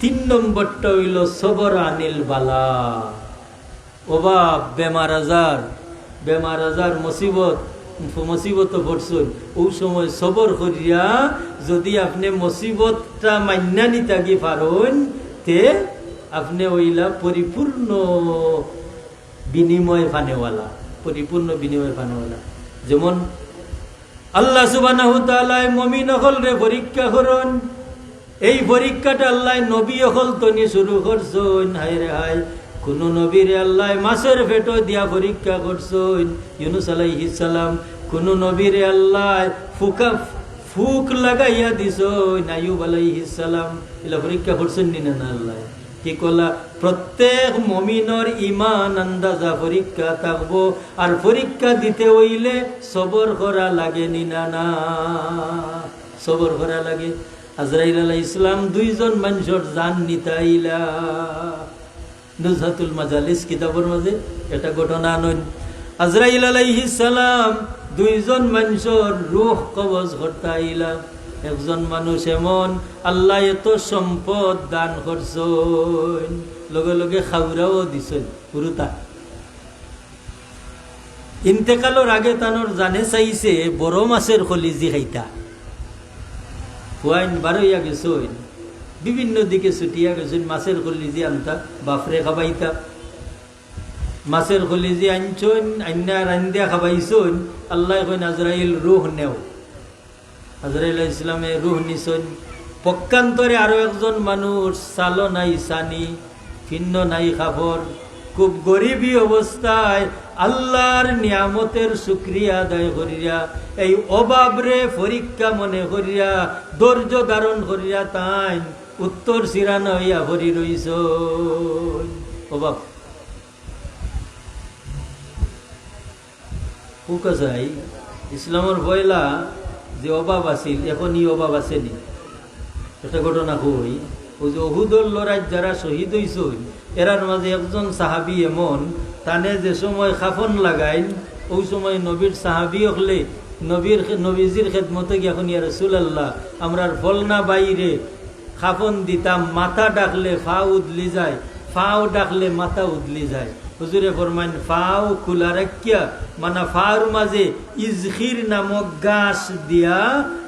Speaker 1: 3 নম্বরটা হইল সবর আনিল বালা অভাব বেমার আজার মুসিবত পড়ছেন ওই সময় সবর করিয়া যদি আপনি মুসিবতটা মান্না নিতাগি পারেন তে আপনি ওইলা পরিপূর্ণ বিনিময় ফানেওয়ালা যেমন আল্লাহ সুবহানাহু তাআলা মুমিন হলরে পরীক্ষা করেন এই পরীক্ষাটা আল্লাহ নবী হল তনি শুরু করছেন হায় রে হায় কোন নবীরে আল্লাহ মাছের পেটো দিয়া পরীক্ষা করছেন ইউনূস আলাইহিস সালাম কোন নবীরে আল্লাহ ফুক লাগাইয়া দিছেন আইয়ুব আলাইহিস সালাম এলা পরীক্ষা করছেন না আল্লাহ কি কলা প্রত্যেক মমিনর ইমান আন্দাজা পরীক্ষা থাকবো। আর পরীক্ষা দিতে হইলে সবর করা লাগে না সবর করা লাগে। আজরাইল আলাইহিস সালাম দুইজন মানুষের জান নিতাইলা। নুজহাতুল মাজালিস কিতাবের মাঝে এটা ঘটনা নয়। আজরাইল আলাইহিস সালাম দুইজন মানুষের রূহ কবজ করতাইলা। একজন মানুষ এমন আল্লাহ এত সম্পদ দান করছেন, লগে লগে খাউরাও দিছেন পুরুতা। ইন্তেকালের আগে তানোর জানে চাইছে বড় মাছের কলিজি খাইতা। ফুয়াইন বারইয়া গেছেন, বিভিন্ন দিকে ছুটিয়া গেছেন, মাছের কলিজি আনতা, বাফরে খাবাইতা। মাছের কলিজি আনছেন, আন্না রান্দিয়া খাবাইছেন। আল্লাহ কইন আজরাইল রুহ নেও। আজরাইল ইসলামে রুহ নিছেন। পক্ষান্তরে আরো একজন মানুষ, চালো নাই সানি, ভিন্ন নাই খাবার, খুব গরিবী অবস্থায় আল্লাহর নিয়ামতের শুকরিয়া আদায় করিয়া, এই অভাবরে পরীক্ষা মনে করিয়া, ধৈর্য ধারণ করিয়া তাই উত্তর সিরানা হইয়া ভরি রইছ। অভাব হুকাই ইসলামের বয়লা যে অভাব আছিল, এখন ই অভাব আসেনি। একটা ঘটনা কই, ওই যে অহুদর লড়াই যারা শহীদ হইছ, এরার মাঝে একজন সাহাবি এমন, তানে যে সময় খাফন লাগাইন, ওই সময় নবীর সাহাবি হলে নবীজির খেদমতে গিয়ে এখন ইয়া রাসূলুল্লাহ আমরার ফলনা বাইরে খাফন দিতাম, মাথা ডাকলে ফা উদলি যায়, ফাও ডাকলে মাথা উদলি যায়। হুজুরে ফরমাইন ফাও খোলা রাখিয়া, মানে ফার মাঝে ইজখির নামক গাছ দিয়া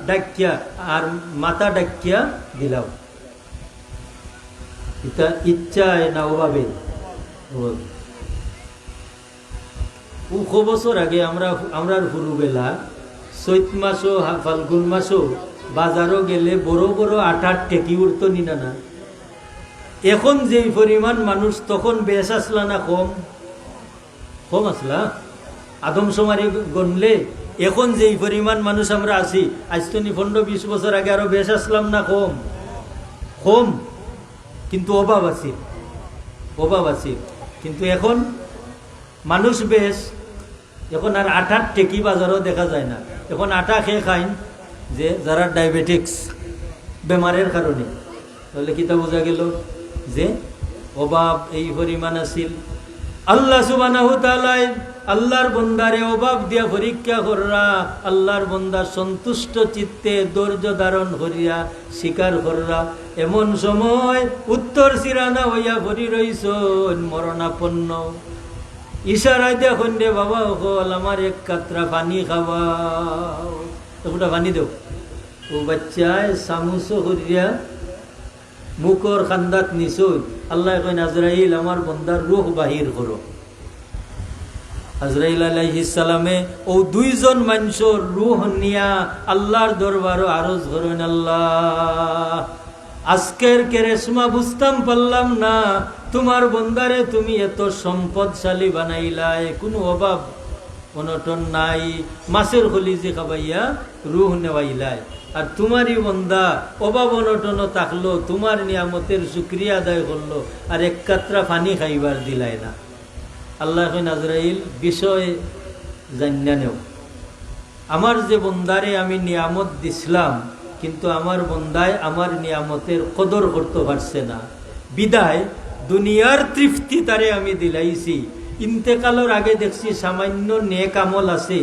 Speaker 1: ডাকিয়া আর মাথা ডাকিয়া দিলাও। এটা ইচ্ছায় না অভাবে। বছর আগে আমরা হুরুবেলা চৈত মাসও ফাল্গুন মাসও বাজারও গেলে বড় বড় আটার টেকি উঠতো নিনা না। এখন যে পরিমাণ মানুষ, তখন বেশ আসলা না কম? কম আসলা আদমশুমারি গণলে। এখন যে পরিমাণ মানুষ আমরা আছি, আজ তো 15-20 বছর আগে আরো বেশ আসলাম না কম? কম, কিন্তু অভাব আছে, অভাব আছে। কিন্তু এখন মানুষ বেশ, এখন আর আটার টেকি বাজারও দেখা যায় না। এখন আটা খেয়ে খাইন যে যারা ডায়াবেটিক্স বেমারের কারণে। তাহলে কিতা বোঝা গেল যে অভাব এই পরিমাণ আছিল। আল্লাহ সুবহানাহু ওয়া তাআলা আল্লাহর বন্দারে অভাব দিয়া পরীক্ষা কররা, আল্লাহর বন্দা সন্তুষ্ট চিত্তে ধৈর্য ধারণ করিয়া স্বীকার কররা। এমন সময় উত্তর সিরানা হইয়া ভরি রইছন মরণাপন্ন। ইশারায় দেখুন রে বাবা, হল আমার এক কাতরা পানি খাওয়াও, একটা পানি দেও। ও বাচ্চায় সামুসো করিয়া মুখর খান্দাত নিছুন। আল্লাহ কইন আজরাইল আমার বন্দার রূহ বাহির করো। আজরাইল আলাইহিস সালামে ও দুইজন মানুষের রূহ নিয়া আল্লাহর দরবারও আরজ করেন, আল্লাহ আজকের কেরেশমা বুঝতাম পারলাম না, তোমার বন্দারে তুমি এত সম্পদশালী বানাইলাই, কোনো অভাব অনটন নাই, মাছের কলিজি খাবাইয়া রূহ নেওয়াইলাই। আর তোমারই বন্দা অভাব অনটন থাকলো, তোমার নিয়ামতের শুকরিয়া আদায় করলো, আর এক কাতরা পানি খাইবার দিলাই না। আল্লাহ কইন আজরাইল বিষয় জান্না নেও, আমার যে বন্দারে আমি নিয়ামত দিছিলাম, কিন্তু আমার বন্দায় আমার নিয়ামতের কদর করতে পারছে না, বিদায় দুনিয়ার তৃপ্তি তারে আমি দিলাইছি। ইন্তেকালের আগে দেখছি সামান্য নেক আমল আছে,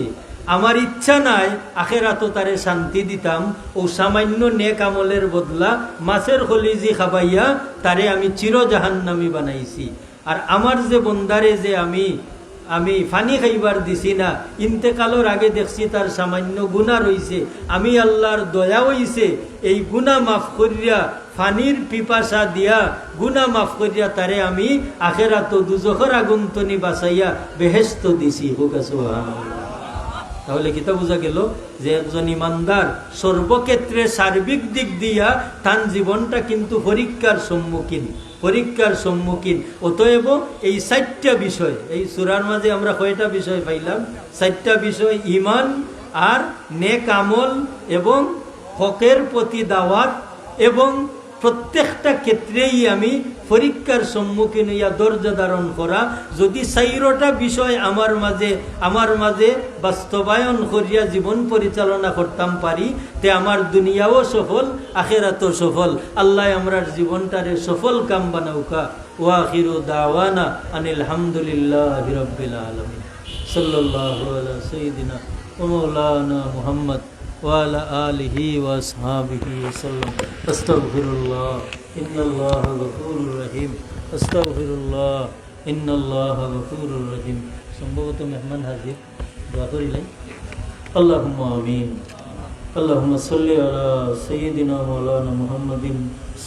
Speaker 1: আমার ইচ্ছা নাই আখেরাতো তারে শান্তি দিতাম, ও সামান্য নেক আমলের বদলা মাছের কলিজি খাবাইয়া তারে আমি চির জাহান্নামী বানাইছি। আর আমার যে বন্দারে যে আমি ফানি খাইবার দিছি না, ইন্তেকালের আগে দেখছি তার সামান্য গুনাহ রইছে, আমি আল্লাহর দয়া হইছে এই গুনাহ মাফ করিয়া, ফানির পিপাসা দিয়া গুনাহ মাফ করিয়া তারে আমি আখেরাতো দুজখের আগুনতনি বাঁচাইয়া বেহেশত দিছি। হোক সুবহানাল্লাহ। তাহলে কিতা বোঝা গেল যে একজন ইমানদার সর্বক্ষেত্রে সার্বিক দিক দিয়া তার জীবনটা কিন্তু পরীক্ষার সম্মুখীন। অতএব এই 4টা বিষয়, এই সূরার মাঝে আমরা কয়টা বিষয় পাইলাম? 4টা বিষয়, ঈমান আর নেক আমল এবং হকের প্রতি দাওয়াত, এবং প্রত্যেকটা ক্ষেত্রেই আমি পরীক্ষার সম্মুখীন হইয়া ধৈর্য ধারণ করা, যদি 4টা বিষয় আমার মাঝে বাস্তবায়ন করিয়া জীবন পরিচালনা করতাম পারি, তে আমার দুনিয়াও সফল, আখিরাতও সফল। আল্লাহ আমরার জীবনটারে সফল কাম বানাউকা। ওয়া আখিরু দাওয়ানা আনিল হামদুলিল্লাহি রাব্বিল আলামিন। সাল্লাল্লাহু আলা সাইয়্যিদিনা ওয়া মাওলানা মুহাম্মদ ওয়া আলা আলিহি ওয়া আসহাবিহি ওয়াসাল্লাম। আস্তাগফিরুল্লাহ ইন্নাল্লাহা গফুরুর রহিম। আস্তাগফিরুল্লাহ ইন্নাল্লাহা গফুরুর রহিম। সম্ভবত মেহমান হাজির, দোয়া করিলাই। আল্লাহুম্মা আমিন। আল্লাহুম্মা সাল্লি আলা সাইয়্যিদিনা মাওলানা মুহাম্মাদিন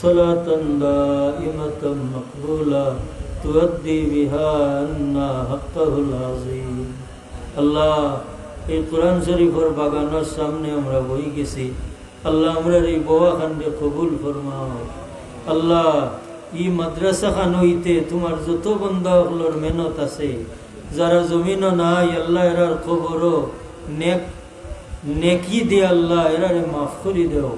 Speaker 1: সালাতান দাইমাতান মাকবুলা তুআদ্দি বিহা আন্না হাক্কাহুল আযীম। আল্লাহ, এই কোরআন শরীফের বাগানের সামনে আমরা বই গেছি। আল্লাহ, আমরা এই বোয়া খানকে কবুল ফরমাও। আল্লাহ, এই মাদ্রাসা খান হইতে তোমার যত বন্ধা হলোর মেহনত আছে, যারা জমিনও নাই, আল্লাহ এরার কবরও নেকি দিয়ে আল্লাহ এরারে মাফ করি দেও,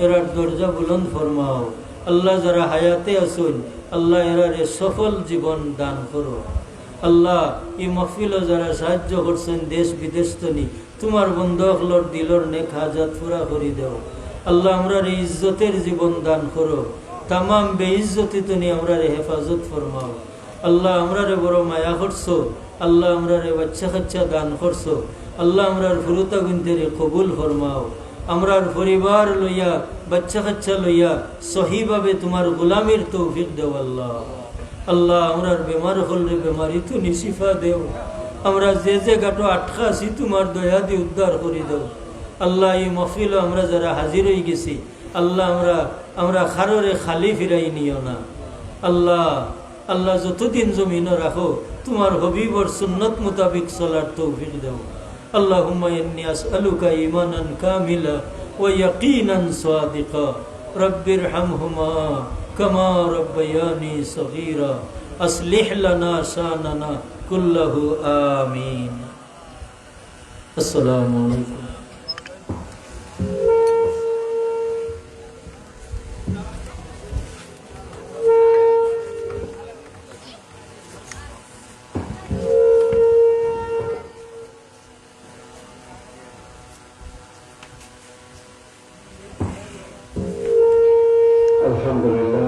Speaker 1: এরার দরজা বুলন্দ ফরমাও। আল্লাহ, যারা হায়াতে আসুন, আল্লাহ এরারে সফল জীবন দান করো। আল্লাহ, এই মহফিলও যারা সাহায্য করছেন দেশ বিদেশ তনি, তোমার বন্ধুসকলর দিলর নেক হাজাত পুরা করি দেও। আল্লাহ, আমরা রে ইজ্জতের জীবন দান করো, তামাম বেইজ্জতি তনি আমরা রে হেফাজত ফরমাও। আল্লাহ, আমরা রে বড় মায়া করছো। আল্লাহ, আমরা রে বাচ্চা কাচ্চা দান করছো। আল্লাহ, আমরার ফুরুতা গুনতে কবুল ফরমাও। আমরার পরিবার লইয়া, বাচ্চা কাচ্চা লইয়া সহিভাবে তোমার গোলামির তৌফিক দেও। আল্লাহ আল্লাহ, আমরার বেমার হলরে বেমারি তুমি শিফা দেও। আমরা যে গাটো আটকা আছি তোমার দয়া দিয়ে উদ্ধার করি দেও। আল্লাহ, এই মহফিল আমরা যারা হাজির হয়ে গেছি, আল্লাহ আমরা খাররে খালি ফিরাই নিও না। আল্লাহ আল্লাহ, যতদিন জমিন রাখো তোমার হবিবর সুন্নত মোতাবিক চলার তৌফিক দেও। আল্লাহুম্মা ইন্নী আসআলুকা ঈমানান কামিলা ওয়া ইয়াকিনান সাদিকা রব্বিরহামহুমা কামা রাব্বায়ানি সগীরা আসলিহ লানা শানানা কুল্লাহু আমিন। আসসালামু আলাইকুম।
Speaker 2: الحمد لله